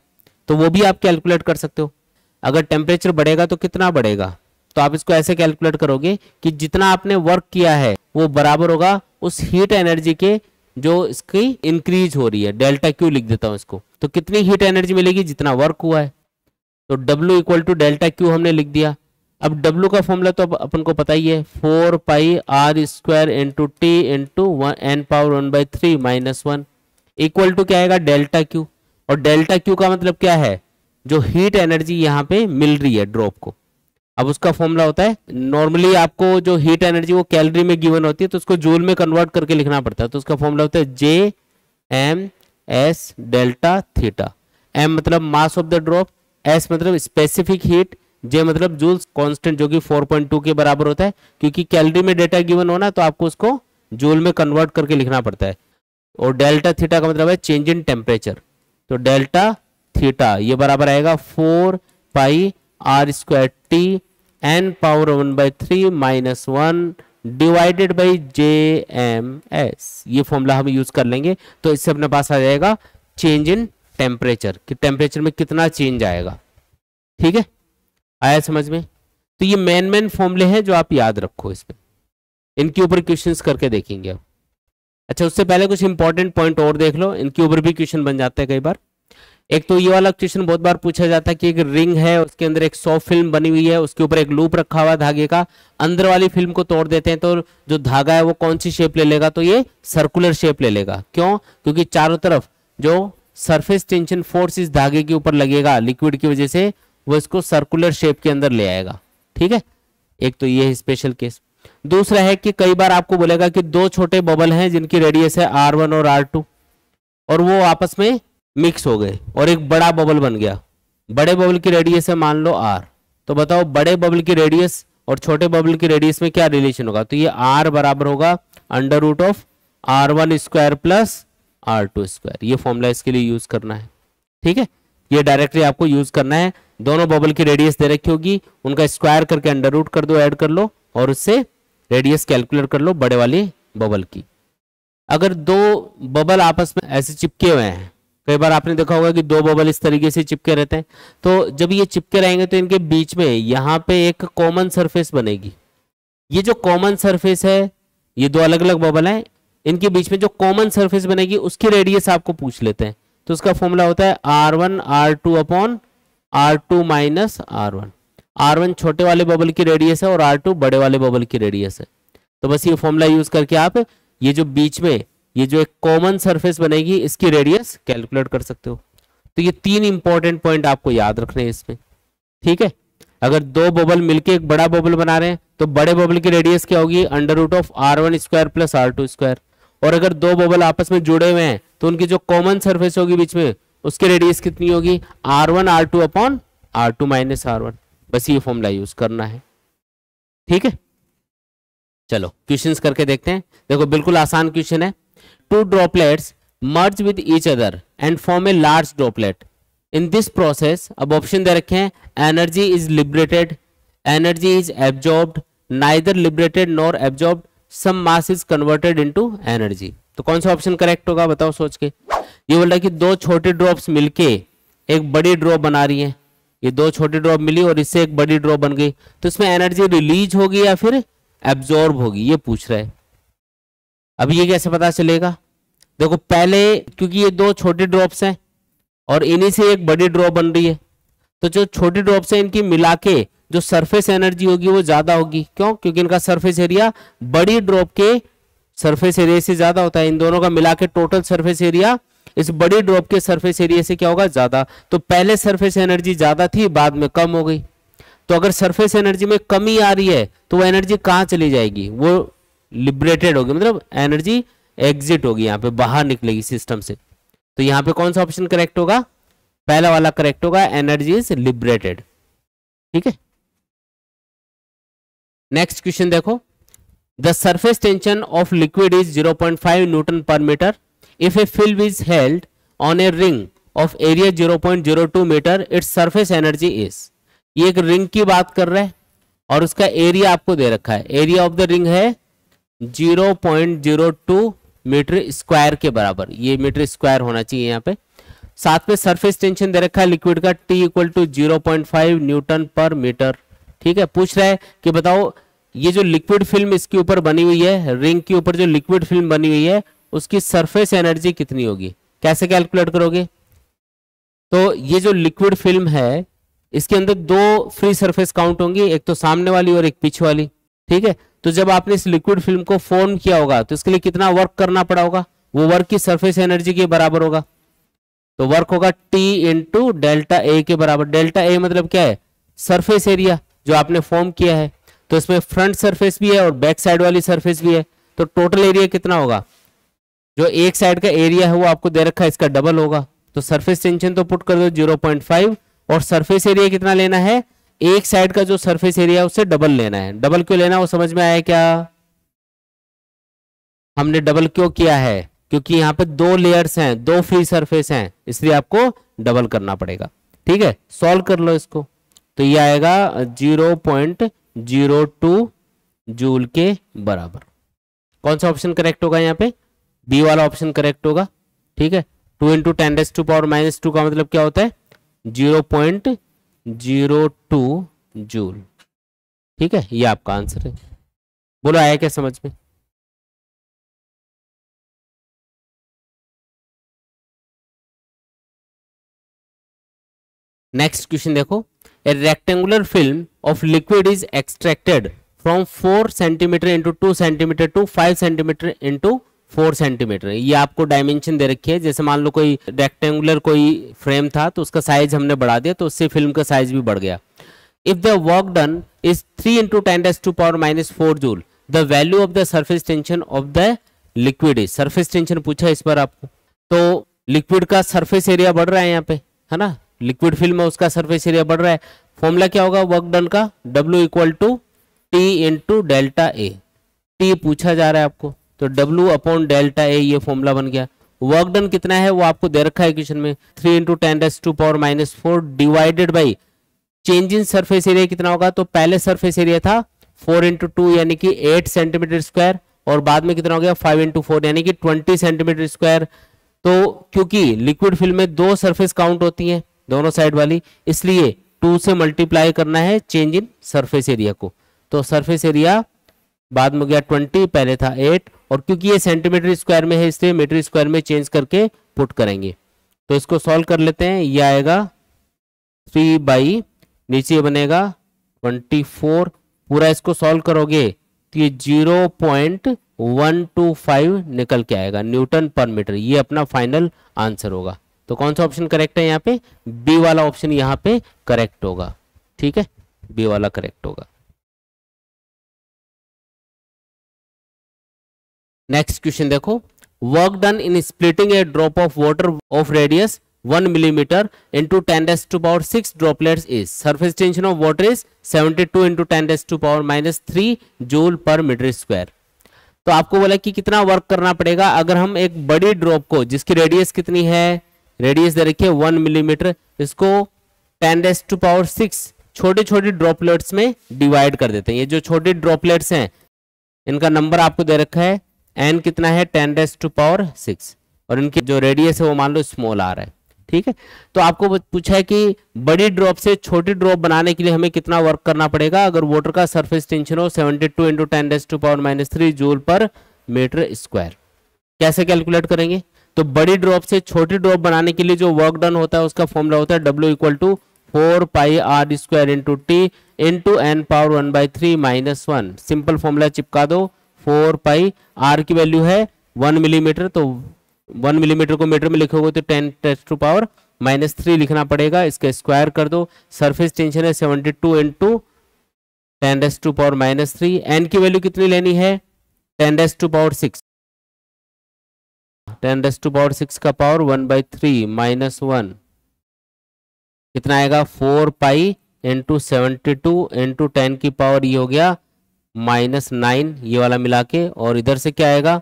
तो वो भी आप कैलकुलेट कर सकते हो। अगर टेम्परेचर बढ़ेगा तो कितना बढ़ेगा, तो आप इसको ऐसे कैलकुलेट करोगे कि जितना आपने वर्क किया है वो बराबर होगा उस हीट एनर्जी के जो इसकी इंक्रीज हो रही है, डेल्टा क्यू लिख देता हूं इसको। तो कितनी हीट एनर्जी मिलेगी, जितना वर्क हुआ है, तो W equal to delta Q हमने लिख दिया। अब W का फॉर्मूला तो अपन को पता ही है, 4 pi are square into T into N power 1/3 minus 1 equal to क्या आएगा, डेल्टा क्यू। और डेल्टा क्यू का मतलब क्या है, जो हीट एनर्जी यहाँ पे मिल रही है ड्रॉप को। अब उसका फॉर्मूला होता है, नॉर्मली आपको जो हीट एनर्जी वो कैलोरी में गिवन होती है तो उसको जूल में कन्वर्ट करके लिखना पड़ता है। तो उसका फॉर्मूला होता है J M S delta theta. M मतलब mass of the drop, S मतलब स्पेसिफिक हीट, जे मतलब जूल्स कांस्टेंट जो कि 4.2 के बराबर होता है। क्योंकि कैलोरी में डेटा गिवन होना तो आपको उसको जूल में कन्वर्ट करके लिखना पड़ता है। और डेल्टा थीटा का मतलब है चेंज इन टेम्परेचर। तो डेल्टा थीटा ये बराबर आएगा 4 pi are square T N power 1/3 minus 1 divided by J M S. ये फॉर्मूला हम यूज कर लेंगे तो इससे अपने पास आ जाएगा चेंज इन टेम्परेचर, कि टेम्परेचर में कितना चेंज आएगा। ठीक है, आया समझ में। तो ये मेन फॉर्मूले हैं जो आप याद रखो, इसमें इनके ऊपर क्वेश्चंस करके देखेंगे अब। अच्छा, उससे पहले कुछ इंपॉर्टेंट पॉइंट और देख लो, इनके ऊपर भी क्वेश्चन बन जाते हैं कई बार। एक तो ये वाला क्वेश्चन बहुत बार पूछा जाता है कि एक रिंग है, उसके अंदर एक सॉफ्ट फिल्म बनी हुई है, उसके ऊपर एक लूप रखा हुआ है धागे का, अंदर वाली फिल्म को तोड़ देते हैं तो जो धागा है वो कौन सी शेप ले लेगा, तो ये सर्कुलर शेप ले लेगा। क्यों, क्योंकि चारों तरफ जो सरफेस टेंशन फोर्स इस धागे के ऊपर लगेगा लिक्विड की वजह से, वो इसको सर्कुलर शेप के अंदर ले आएगा। ठीक है, एक तो ये है स्पेशल केस। दूसरा है कि कई बार आपको बोलेगा कि दो छोटे बबल हैं जिनकी रेडियस है R1 और R2 और वो आपस में मिक्स हो गए और एक बड़ा बबल बन गया। बड़े बबल की रेडियस है मान लो R, तो बताओ बड़े बबल की रेडियस और छोटे बबल की रेडियस में क्या रिलेशन होगा, तो ये R बराबर होगा under root of R1 square plus R2 square. ये फॉर्मूला इसके लिए यूज करना है। ठीक है, ये डायरेक्टली आपको यूज करना है। दोनों बबल की रेडियस दे रखी होगी, उनका स्क्वायर करके अंडर रूट कर दो, ऐड कर लो और उससे रेडियस कैलकुलेट कर लो बड़े वाली बबल की। अगर दो बबल आपस में ऐसे चिपके हुए हैं, कई बार आपने देखा होगा कि दो बबल इस तरीके से चिपके रहते हैं, तो जब ये चिपके रहेंगे तो इनके बीच में यहाँ पे एक कॉमन सरफेस बनेगी। ये जो कॉमन सरफेस है, ये दो अलग अलग बबल हैं, इनके बीच में जो कॉमन सरफेस बनेगी उसकी रेडियस आपको पूछ लेते हैं। तो उसका फॉर्मूला होता है R1 R2 upon R2 minus R1। R1 छोटे वाले बबल की रेडियस है और R2 बड़े वाले बबल की रेडियस है। तो बस ये फॉर्मूला यूज करके आप ये जो बीच में ये जो एक कॉमन सरफेस बनेगी इसकी रेडियस कैलकुलेट कर सकते हो। तो ये तीन इंपॉर्टेंट पॉइंट आपको याद रखने हैं इसमें। ठीक है, अगर दो बबल मिलके एक बड़ा बबल बना रहे हैं तो बड़े बबल की रेडियस क्या होगी, under root of R1 square plus R2 square. और अगर दो बबल आपस में जुड़े हुए हैं तो उनकी जो कॉमन सरफेस होगी बीच में उसकी रेडियस कितनी होगी, R1 R2 upon R2 minus R1। बस ये फॉर्मूला यूज करना है। ठीक है, चलो क्वेश्चंस करके देखते हैं। देखो बिल्कुल आसान क्वेश्चन है। Two droplets merge with each other and form a large droplet. In this process, अब ऑप्शन दे रखे हैं, energy is liberated, energy is absorbed, neither liberated nor absorbed, some mass is converted into energy. तो कौन सा option correct होगा बताओ सोच के। ये बोल रहा है कि दो छोटे ड्रॉप्स मिलके एक बड़ी ड्रॉप बना रही हैं। ये दो छोटी ड्रॉप मिली और इससे एक बड़ी ड्रॉप बन गई, तो इसमें एनर्जी रिलीज होगी या फिर एब्जॉर्ब होगी, ये पूछ रहा है। अब ये कैसे पता चलेगा, देखो पहले क्योंकि ये दो छोटे ड्रॉप्स हैं और इन्हीं से एक बड़ी ड्रॉप बन रही है, तो जो छोटी ड्रॉप्स हैं इनकी मिला के जो सरफेस एनर्जी होगी वो ज्यादा होगी। क्यों, क्योंकि इनका सरफेस एरिया बड़ी ड्रॉप के सरफेस एरिया से ज्यादा होता है। इन दोनों का मिला के टोटल सरफेस एरिया इस बड़ी ड्रॉप के सरफेस एरिया से क्या होगा, ज्यादा। तो पहले सरफेस एनर्जी ज्यादा थी, बाद में कम हो गई। तो अगर सरफेस एनर्जी में कमी आ रही है तो वो एनर्जी कहाँ चली जाएगी, वो लिबरेटेड होगी, मतलब एनर्जी एग्जिट होगी, यहाँ पे बाहर निकलेगी सिस्टम से। तो यहाँ पे कौन सा ऑप्शन करेक्ट होगा, पहला वाला करेक्ट होगा, एनर्जी इज लिबरेटेड। ठीक है, नेक्स्ट क्वेश्चन देखो। The surface tension of liquid is 0.5 newton per metre if a film is held on a ring of area 0.02 metre, it's surface energy is. ये एक ring की बात कर रहा है और उसका एरिया आपको दे रखा है, एरिया ऑफ द रिंग है 0.02 मीटर स्क्वायर के बराबर, ये मीटर स्क्वायर होना चाहिए यहाँ पे। साथ में सरफेस टेंशन दे रखा है लिक्विड का T equal to 0.5 newton per metre. ठीक है, पूछ रहा है कि बताओ ये जो लिक्विड फिल्म इसके ऊपर बनी हुई है, रिंग के ऊपर जो लिक्विड फिल्म बनी हुई है, उसकी सरफेस एनर्जी कितनी होगी, कैसे कैलकुलेट करोगे। तो ये जो लिक्विड फिल्म है इसके अंदर दो फ्री सरफेस काउंट होंगी, एक तो सामने वाली और एक पीछे वाली। ठीक है, तो जब आपने इस लिक्विड फिल्म को फॉर्म किया होगा तो इसके लिए कितना वर्क करना पड़ा होगा, वो वर्क की सरफेस एनर्जी के बराबर होगा। तो वर्क होगा T इंटू डेल्टा ए के बराबर। डेल्टा ए मतलब क्या है, सरफेस एरिया जो आपने फॉर्म किया है। तो इसमें फ्रंट सरफेस भी है और बैक साइड वाली सरफेस भी है, तो टोटल एरिया कितना होगा, जो एक साइड का एरिया है वो आपको दे रखा है, इसका डबल होगा। तो सरफेस टेंशन तो पुट कर दो 0.5 और सरफेस एरिया कितना लेना है, एक साइड का जो सरफेस एरिया है उससे डबल लेना है। डबल क्यों लेना है वो समझ में आया क्या, हमने डबल क्यों किया है, क्योंकि यहाँ पे दो लेयर्स हैं, दो फ्री सरफेस हैं, इसलिए आपको डबल करना पड़ेगा। ठीक है, सॉल्व कर लो इसको, तो ये आएगा 0.02 जूल के बराबर। कौन सा ऑप्शन करेक्ट होगा यहाँ पे, बी वाला ऑप्शन करेक्ट होगा। ठीक है, 2 इंटू 10⁻⁻² का मतलब क्या होता है 0.02 जूल। ठीक है, ये आपका आंसर है। बोलो आया क्या समझ में। नेक्स्ट क्वेश्चन देखो, a rectangular film of liquid is extracted from 4 centimetre into 2 centimetre to 5 centimetre into 4 centimetre. ये आपको डायमेंशन दे रखी है, जैसे मान लो कोई रेक्टेंगुलर कोई फ्रेम था तो उसका साइज हमने बढ़ा दिया तो उससे फिल्म का साइज भी बढ़ गया। If the work done is 3 into 10⁻⁻⁴ joule, the value of the surface tension of the liquid is. Surface tension पूछा इस पर आपको, तो लिक्विड का सरफेस एरिया बढ़ रहा है यहाँ पे, है ना, लिक्विड फिल्म है उसका सरफेस एरिया बढ़ रहा है। फॉर्मूला क्या होगा वर्क डन का, W equal to T into delta A. T पूछा जा रहा है आपको, तो W अपॉन डेल्टा ए ये फॉर्मूला बन गया। वर्क डन कितना है वो आपको दे रखा है क्वेश्चन में, 3 into 10⁻⁻⁴ divided by change in surface area कितना होगा, तो पहले सरफेस एरिया था 4 इंटू 2 यानी कि 8 सेंटीमीटर स्क्वायर, और बाद में कितना हो गया 5 इंटू 4 यानी कि 20 सेंटीमीटर स्क्वायर। तो क्योंकि लिक्विड फिल्म में दो सरफेस काउंट होती हैं दोनों साइड वाली, इसलिए 2 से मल्टीप्लाई करना है चेंज इन सरफेस एरिया को। तो सरफेस एरिया बाद में गया 20, पहले था 8, और क्योंकि ये सेंटीमीटर स्क्वायर में है इसलिए मीटर स्क्वायर में चेंज करके पुट करेंगे। तो इसको सॉल्व कर लेते हैं, ये आएगा 3 बाई नीचे बनेगा 24, पूरा इसको सॉल्व करोगे तो ये 0.125 निकल के आएगा न्यूटन पर मीटर। ये अपना फाइनल आंसर होगा। तो कौन सा ऑप्शन करेक्ट है यहाँ पे, बी वाला ऑप्शन यहाँ पे करेक्ट होगा। ठीक है, बी वाला करेक्ट होगा। नेक्स्ट क्वेश्चन देखो, work done in splitting a drop of water of radius 1 millimetre into 10⁻⁶ droplets is. Surface tension of water is 72 into 10⁻⁻³ joule per metre square. तो आपको बोला कि कितना वर्क करना पड़ेगा अगर हम एक बड़ी ड्रॉप को, जिसकी रेडियस कितनी है, रेडियस दे रखिए 1 मिलीमीटर, इसको 10⁻⁶ छोटे छोटे ड्रॉपलेट्स में डिवाइड कर देते हैं। ये जो छोटे ड्रॉपलेट्स हैं इनका नंबर आपको दे रखा है, n कितना है 10⁻⁶, और इनकी जो रेडियस है वो मान लो स्मॉल आ रहा है। ठीक है, तो आपको पूछा है कि बड़ी ड्रॉप से छोटी ड्रॉप बनाने के लिए हमें कितना वर्क करना पड़ेगा अगर वाटर का सरफेस टेंशन हो 72 into 10⁻⁻³ joule per metre square. कैसे कैलकुलेट करेंगे, तो बड़ी ड्रॉप से छोटी ड्रॉप बनाने के लिए जो वर्क डन होता है उसका फॉर्मूला होता है W equal to 4πr² into T into n⁻⁻⁻³ - 1। Simple formula चिपका दो, 4π, r की वैल्यू है 1 मिलीमीटर, तो 1 मिलीमीटर को मीटर में लिखोगे तो 10⁻³ लिखना पड़ेगा, इसका स्क्वायर कर दो। सरफेस टेंशन है 72 इंटू 10⁻⁻3, n की वैल्यू कितनी लेनी है 10⁻⁶, 10⁻⁶ का पावर 1/3 - 1 कितना आएगा 4π इंटू 72 इंटू 10 की पावर ये हो गया -9 ये वाला मिला के, और इधर से क्या आएगा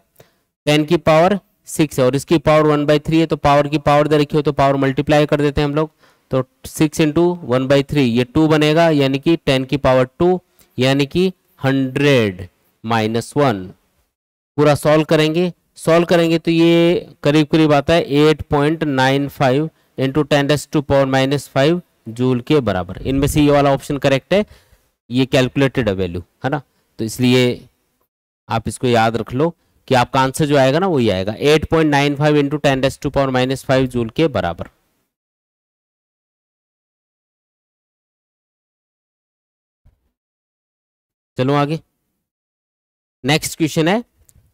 10 की पावर 6 है और इसकी पावर 1/3 है, तो पावर की पावर दे रखी हो तो पावर मल्टीप्लाई कर देते हैं हम लोग। तो 6 इंटू 1/3 ये 2 बनेगा, यानी कि 10 की पावर 2 यानी कि 100 -1। पूरा सॉल्व करेंगे तो ये करीब करीब आता है 8.95 इंटू 10⁻⁻5 जूल के बराबर। इनमें से ये वाला ऑप्शन करेक्ट है, ये कैलकुलेटेड है वैल्यू, है ना। तो इसलिए आप इसको याद रख लो कि आपका आंसर जो आएगा ना वही आएगा 8.95 इंटू 10⁻⁵ जूल के बराबर। चलो आगे, नेक्स्ट क्वेश्चन है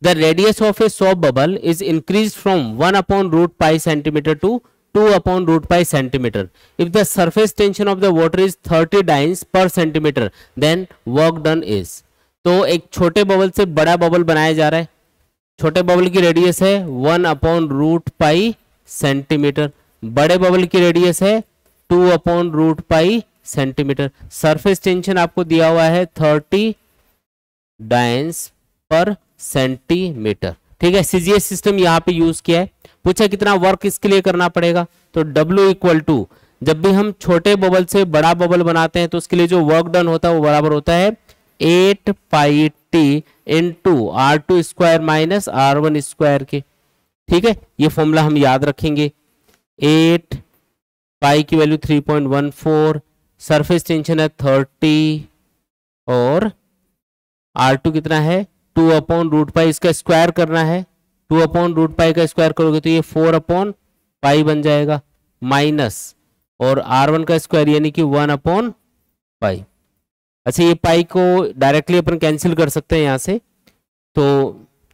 the radius of a soap bubble is increase from 1/√π centimetre to 2/√π centimetre if the surface tension of the water is 30 dynes per centimetre then work done is. तो एक छोटे bubble से बड़ा बबल बनाया जा रहा है, छोटे बबल की रेडियस है 1/√π सेंटीमीटर, बड़े बबल की रेडियस है 2/√π सेंटीमीटर, सरफेस टेंशन आपको दिया हुआ है 30 डाइन्स पर सेंटीमीटर। ठीक है, सीजीएस सिस्टम यहाँ पे यूज किया है। पूछा कितना वर्क इसके लिए करना पड़ेगा, तो W इक्वल टू, जब भी हम छोटे बबल से बड़ा बबल बनाते हैं तो उसके लिए जो वर्क डन होता है वो बराबर होता है 8πt into R2² minus R1² के। ठीक है, ये फॉर्मूला हम याद रखेंगे। 8 पाई की वैल्यू 3.14, सरफेस टेंशन है 30 और R2 कितना है 2/√π, इसका स्क्वायर करना है, 2/√π का स्क्वायर करोगे तो ये 4/π बन जाएगा, माइनस और R1 का स्क्वायर यानी कि 1/π। अच्छा, ये पाई को डायरेक्टली अपन कैंसिल कर सकते हैं यहाँ से, तो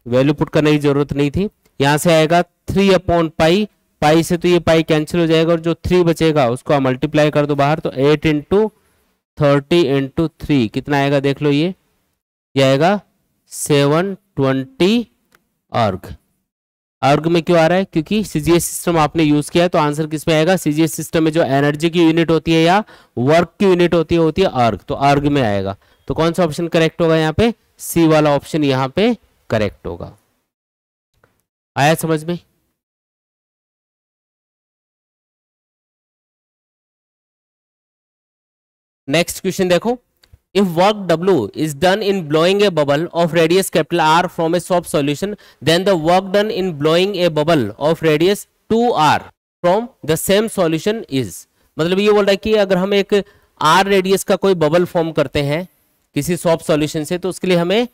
वैल्यू पुट करने की जरूरत नहीं थी। यहाँ से आएगा 3/π, पाई से तो ये पाई कैंसिल हो जाएगा और जो 3 बचेगा उसको आप मल्टीप्लाई कर दो बाहर, तो 8 इंटू 30 इंटू 3 कितना आएगा देख लो, ये आएगा 720 अर्ग। अर्ग में क्यों आ रहा है, क्योंकि सीजीएस सिस्टम आपने यूज किया है, तो आंसर किस में आएगा, सीजीएस सिस्टम में जो एनर्जी की यूनिट होती है या वर्क की यूनिट होती है अर्ग, तो अर्ग में आएगा। तो कौन सा ऑप्शन करेक्ट होगा यहाँ पे, सी वाला ऑप्शन यहाँ पे करेक्ट होगा। आया समझ में। नेक्स्ट क्वेश्चन देखो, if work W is done in blowing a bubble of radius R from a soap solution, then the work done in blowing a bubble of radius 2r from the same solution is। मतलब ये बोल रहा है कि अगर हम एक r radius का कोई बबल फॉर्म करते हैं किसी सॉप सॉल्यूशन से, तो उसके लिए हमें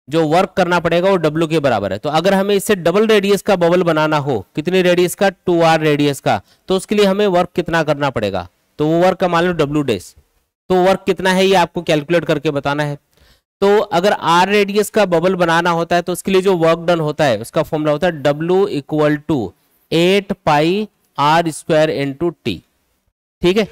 जो वर्क करना पड़ेगा वो W के बराबर है। तो अगर हमें इससे डबल रेडियस का बबल बनाना हो, कितनी रेडियस का, 2r रेडियस का, तो उसके लिए हमें वर्क कितना करना पड़ेगा, तो वो वर्क का मान लो W डैश, तो वर्क कितना है ये आपको कैलकुलेट करके बताना है। तो अगर r रेडियस का बबल बनाना होता है तो उसके लिए जो वर्क डन होता है उसका फॉर्मूला होता है W equal to 8π R² into T। ठीक है,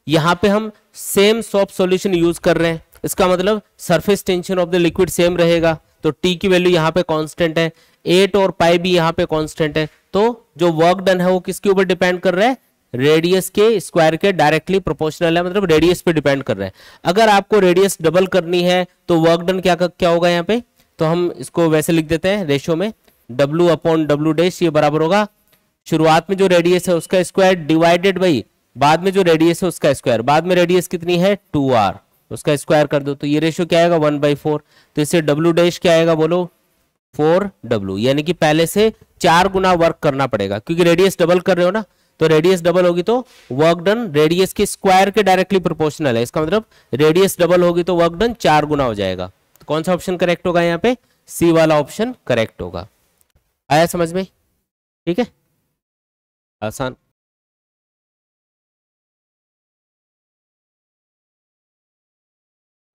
यहां पे हम सेम सॉप सॉल्यूशन यूज कर रहे हैं, इसका मतलब surface tension of the liquid same रहेगा, तो T की वैल्यू यहाँ पे कांस्टेंट है, 8 और पाई भी यहाँ पे कांस्टेंट है, तो जो वर्क डन है वो किसके ऊपर डिपेंड कर रहा है, रेडियस के स्क्वायर के डायरेक्टली प्रोपोर्शनल है, मतलब रेडियस पे डिपेंड कर रहा है। अगर आपको रेडियस डबल करनी है तो वर्क डन क्या होगा यहाँ पे, तो हम इसको वैसे लिख देते हैं रेशियो में, W/W डैश, ये बराबर होगा शुरुआत में जो रेडियस है उसका स्क्वायर डिवाइडेड बाई बाद में जो रेडियस है उसका स्क्वायर, बाद में रेडियस कितनी है 2r, उसका स्क्वायर कर दो, तो ये रेशियो क्या आएगा 1/4। तो इससे W डैश क्या आएगा बोलो 4W, यानी कि पहले से 4 गुना वर्क करना पड़ेगा, क्योंकि रेडियस डबल कर रहे हो ना, तो रेडियस डबल होगी तो वर्क डन रेडियस के स्क्वायर के डायरेक्टली प्रोपोर्शनल है, इसका मतलब रेडियस डबल होगी तो वर्क डन 4 गुना हो जाएगा। तो कौन सा ऑप्शन करेक्ट होगा यहाँ पे, सी वाला ऑप्शन करेक्ट होगा। आया समझ में, ठीक है, आसान।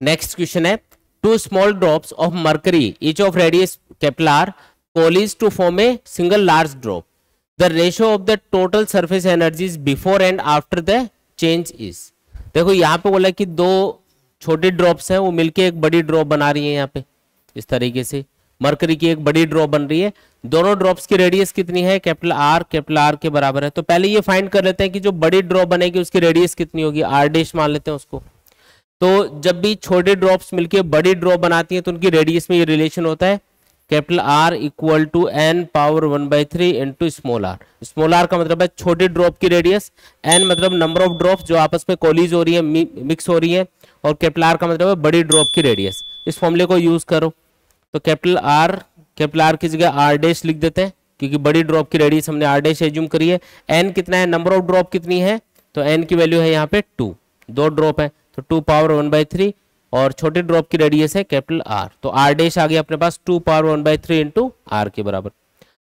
नेक्स्ट क्वेश्चन है, 2 small drops of mercury each of radius R coalesce to form a single large drop, the ratio of the total surface energies before and after the change is। देखो यहाँ पे बोला कि 2 छोटी ड्रॉप्स हैं वो मिलके एक बड़ी ड्रॉप बना रही है, यहाँ पे इस तरीके से मरकरी की एक बड़ी ड्रॉप बन रही है, दोनों ड्रॉप्स की रेडियस कितनी है R के बराबर है। तो पहले ये फाइंड कर लेते हैं कि जो बड़ी ड्रॉप बनेगी उसकी रेडियस कितनी होगी, R डैश मान लेते हैं उसको। तो जब भी छोटे ड्रॉप्स मिलके बड़ी ड्रॉप बनाती हैं तो उनकी रेडियस में ये रिलेशन होता है, capital R equal to n power 1/3 into small r. Small r का मतलब है छोटे ड्रॉप की रेडियस, एन मतलब नंबर ऑफ ड्रॉप्स जो आपस में कोलिज हो रही है, मिक्स हो रही है, और कैपिटल आर का मतलब है बड़ी ड्रॉप की रेडियस। इस फॉर्मूले को यूज करो तो कैपिटल आर की जगह आर डैश लिख देते हैं क्योंकि बड़ी ड्रॉप की रेडियस हमने आर डैश एज्यूम करी है। एन कितना है, नंबर ऑफ ड्रॉप कितनी है, तो एन की वैल्यू है यहाँ पे 2, 2 ड्रॉप है तो 2 पावर 1/3 और छोटे ड्रॉप की रेडियस है कैपिटल आर, तो आर डैश आ गया अपने पास 2 पावर 1/3 इंटू आर के बराबर।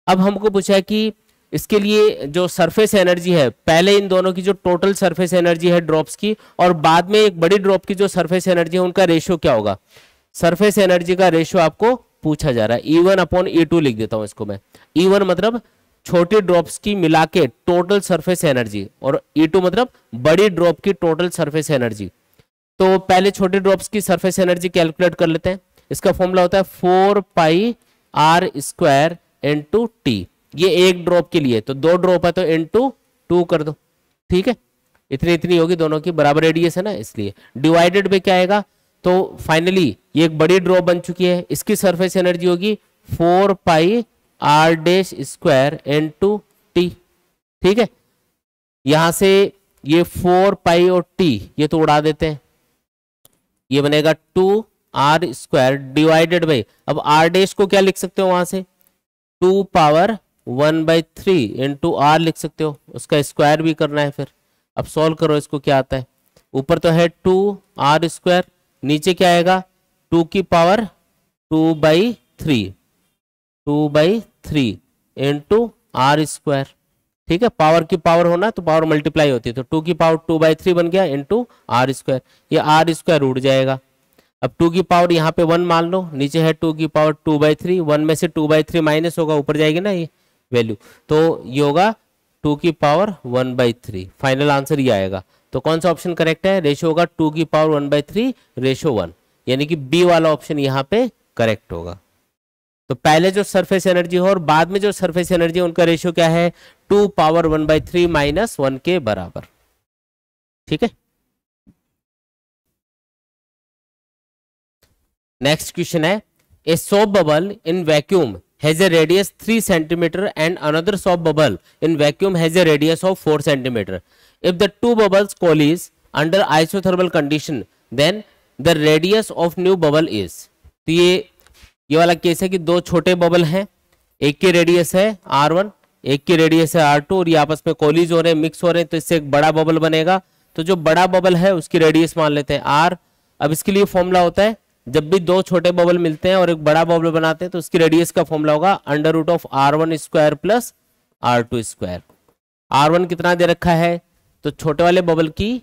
अब हमको पूछा है कि इसके लिए जो सरफेस एनर्जी है, पहले इन दोनों की जो टोटल सरफेस एनर्जी है ड्रॉप्स की और बाद में एक बड़ी ड्रॉप की जो सरफेस एनर्जी है उनका रेशियो क्या होगा। सरफेस एनर्जी का रेशियो आपको पूछा जा रहा है, E1/E2 लिख देता हूं इसको मैं। E1 मतलब छोटी ड्रॉप्स की मिला के टोटल सरफेस एनर्जी और E2 मतलब बड़ी ड्रॉप की टोटल सरफेस एनर्जी। तो पहले छोटे ड्रॉप्स की सरफेस एनर्जी कैलकुलेट कर लेते हैं। इसका फॉर्मूला होता है 4 pi are square into T. ये एक ड्रॉप के लिए, तो 2 ड्रॉप है तो इंटू 2 कर दो, ठीक है, इतनी इतनी होगी, दोनों की बराबर रेडियस है ना इसलिए। डिवाइडेड पे क्या आएगा, तो फाइनली ये एक बड़ी ड्रॉप बन चुकी है, इसकी सरफेस एनर्जी होगी 4 pi R dash square into T, ठीक है। यहां से ये 4 पाई और टी ये तो उड़ा देते हैं, ये बनेगा 2 आर स्क्वायर डिवाइडेड बाई, अब आर डैश को क्या लिख सकते हो वहां से 2 पावर 1/3 इंटू आर लिख सकते हो, उसका स्क्वायर भी करना है फिर। अब सॉल्व करो इसको क्या आता है, ऊपर तो है 2 आर स्क्वायर, नीचे क्या आएगा 2 की पावर 2/3 इंटू आर स्क्वायर, ठीक है। पावर की पावर होना तो पावर मल्टीप्लाई होती है, तो 2 की पावर 2/3 बन गया इंटू आर स्क्वायर, ये आर स्क्वायर उड़ जाएगा। अब 2 की पावर यहाँ पे 1 मान लो, नीचे है 2 की पावर 2/3, 1 में से 2/3 माइनस होगा, ऊपर जाएगी ना ये वैल्यू, तो ये होगा 2 की पावर 1/3। फाइनल आंसर ये आएगा। तो कौन सा ऑप्शन करेक्ट है, रेशियो होगा 2 की पावर 1/3 रेशियो 1, यानी कि बी वाला ऑप्शन यहाँ पे करेक्ट होगा। तो पहले जो सरफेस एनर्जी हो और बाद में जो सरफेस एनर्जी उनका रेशियो क्या है 2 पावर 1/3 माइनस 1 के बराबर, ठीक है। नेक्स्ट क्वेश्चन है, a soap bubble in vacuum has a radius 3 centimeter and another soap bubble in vacuum has a radius of 4 centimeter. If the two bubbles coalesce under isothermal condition, then the radius of new bubble is. तो ये वाला case है कि दो छोटे bubble हैं, एक की रेडियस है R1, एक की रेडियस है R2 और ये आपस में कोलिज हो रहे हैं, मिक्स हो रहे हैं, तो इससे एक बड़ा बबल बनेगा। तो जो बड़ा बबल है उसकी रेडियस मान लेते हैं R। अब इसके लिए फॉर्मूला होता है, जब भी दो छोटे बबल मिलते हैं और एक बड़ा बबल बनाते हैं तो उसकी रेडियस का फॉर्मूला होगा √R1 square plus R2 square. R1 कितना दे रखा है, तो छोटे वाले बबल की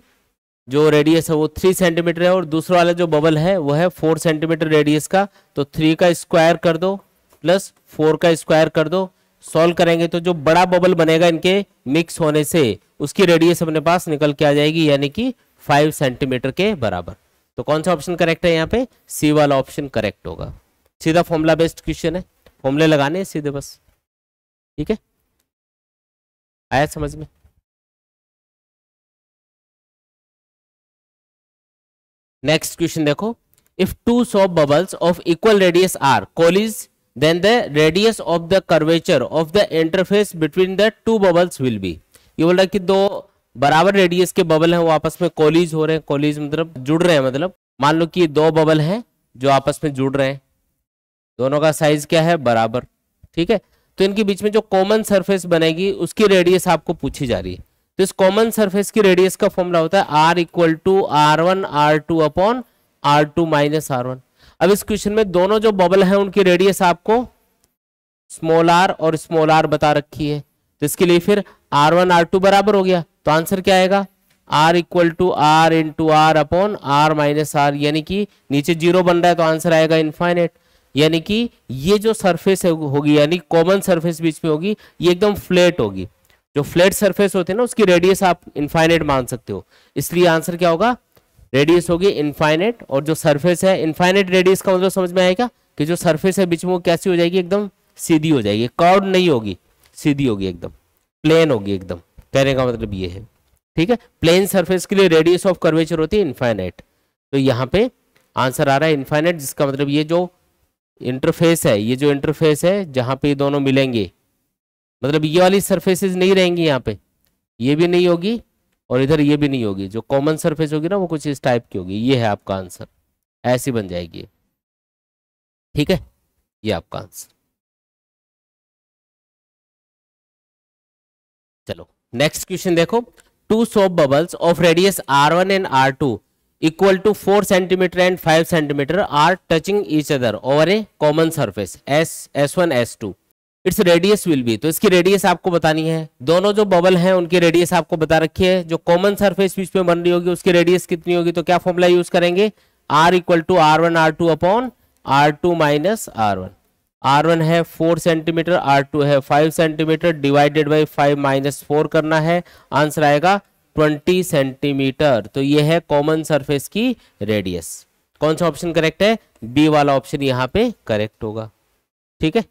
जो रेडियस है वो 3 सेंटीमीटर है और दूसरा वाला जो बबल है वो है 4 सेंटीमीटर रेडियस का, तो 3 का स्क्वायर कर दो प्लस 4 का स्क्वायर कर दो। सॉल्व करेंगे तो जो बड़ा बबल बनेगा इनके मिक्स होने से उसकी रेडियस अपने पास निकल के आ जाएगी, यानी कि 5 सेंटीमीटर के बराबर। तो कौन सा ऑप्शन करेक्ट है यहाँ पे, सी वाला ऑप्शन करेक्ट होगा। सीधा फॉर्मूला बेस्ड क्वेश्चन है, फॉर्मूले लगाने हैं सीधे बस, ठीक है, आया समझ में। नेक्स्ट क्वेश्चन देखो, if two soap bubbles of equal radius r coalesce then the radius of the curvature of the interface between the two bubbles will be. ये बोल रहा है कि दो बराबर रेडियस के बबल हैं वो आपस में कोलिज हो रहे हैं, कोलिज मतलब जुड़ रहे हैं, मतलब मान लो कि दो बबल हैं जो आपस में जुड़ रहे हैं, दोनों का साइज क्या है बराबर, ठीक है। तो इनके बीच में जो कॉमन सरफेस बनेगी उसकी रेडियस आपको पूछी जा रही है। तो इस कॉमन सरफेस की रेडियस का फॉर्मूला होता है R = R1 R2 upon R2 minus R1। अब इस क्वेश्चन में दोनों जो बबल हैं उनकी रेडियस आपको स्मॉल r और स्मॉल r बता रखी है, तो इसके लिए फिर R1 R2 बराबर हो गया, तो आंसर क्या आएगा R = R into R upon R minus R, यानी कि नीचे 0 बन रहा है तो आंसर आएगा इनफाइनाइट। यानी कि ये जो सरफेस होगी यानी कॉमन सरफेस बीच में होगी ये एकदम फ्लैट होगी। जो फ्लैट सरफेस होते हैं ना उसकी रेडियस आप इनफाइनाइट मान सकते हो, इसलिए आंसर क्या होगा, रेडियस होगी इनफाइनाइट। और जो सरफेस है इनफाइनाइट रेडियस का मतलब समझ में आएगा कि जो सरफेस है बीच में वो कैसी हो जाएगी, एकदम सीधी हो जाएगी, कर्व नहीं होगी, सीधी होगी, एकदम प्लेन होगी एकदम। कहने का मतलब ये है, ठीक है। प्लेन सरफेस के लिए रेडियस ऑफ कर्वेचर होती है इनफाइनाइट। तो यहाँ पे आंसर आ रहा है इनफाइनाइट, जिसका मतलब ये जो इंटरफेस है, ये जो इंटरफेस है जहां पे ये दोनों मिलेंगे, मतलब ये वाली सरफेसेस नहीं रहेंगी यहाँ पे, ये भी नहीं होगी और इधर ये भी नहीं होगी, जो कॉमन सरफेस होगी ना वो कुछ इस टाइप की होगी। ये है आपका आंसर, ऐसी बन जाएगी। ठीक है, ये आपका आंसर। चलो नेक्स्ट क्वेश्चन देखो, two soap bubbles of radius r1 and r2 equal to 4 centimetre and 5 centimetre are touching each other over a common surface S1 S2, its radius will be. तो इसकी रेडियस आपको बतानी है। दोनों जो bubble हैं उनकी रेडियस आपको बता रखी है, जो कॉमन सरफेस बीच में बन रही होगी उसकी रेडियस कितनी होगी। तो क्या फॉर्मूला यूज करेंगे, r equal to r1 r2 upon r2 minus r1। r1 है 4 सेंटीमीटर, r2 है 5 सेंटीमीटर, डिवाइडेड बाई 5 माइनस 4 करना है, आंसर आएगा 20 सेंटीमीटर। तो ये है कॉमन सरफेस की रेडियस। कौन सा ऑप्शन करेक्ट है, बी वाला ऑप्शन यहाँ पे करेक्ट होगा। ठीक है,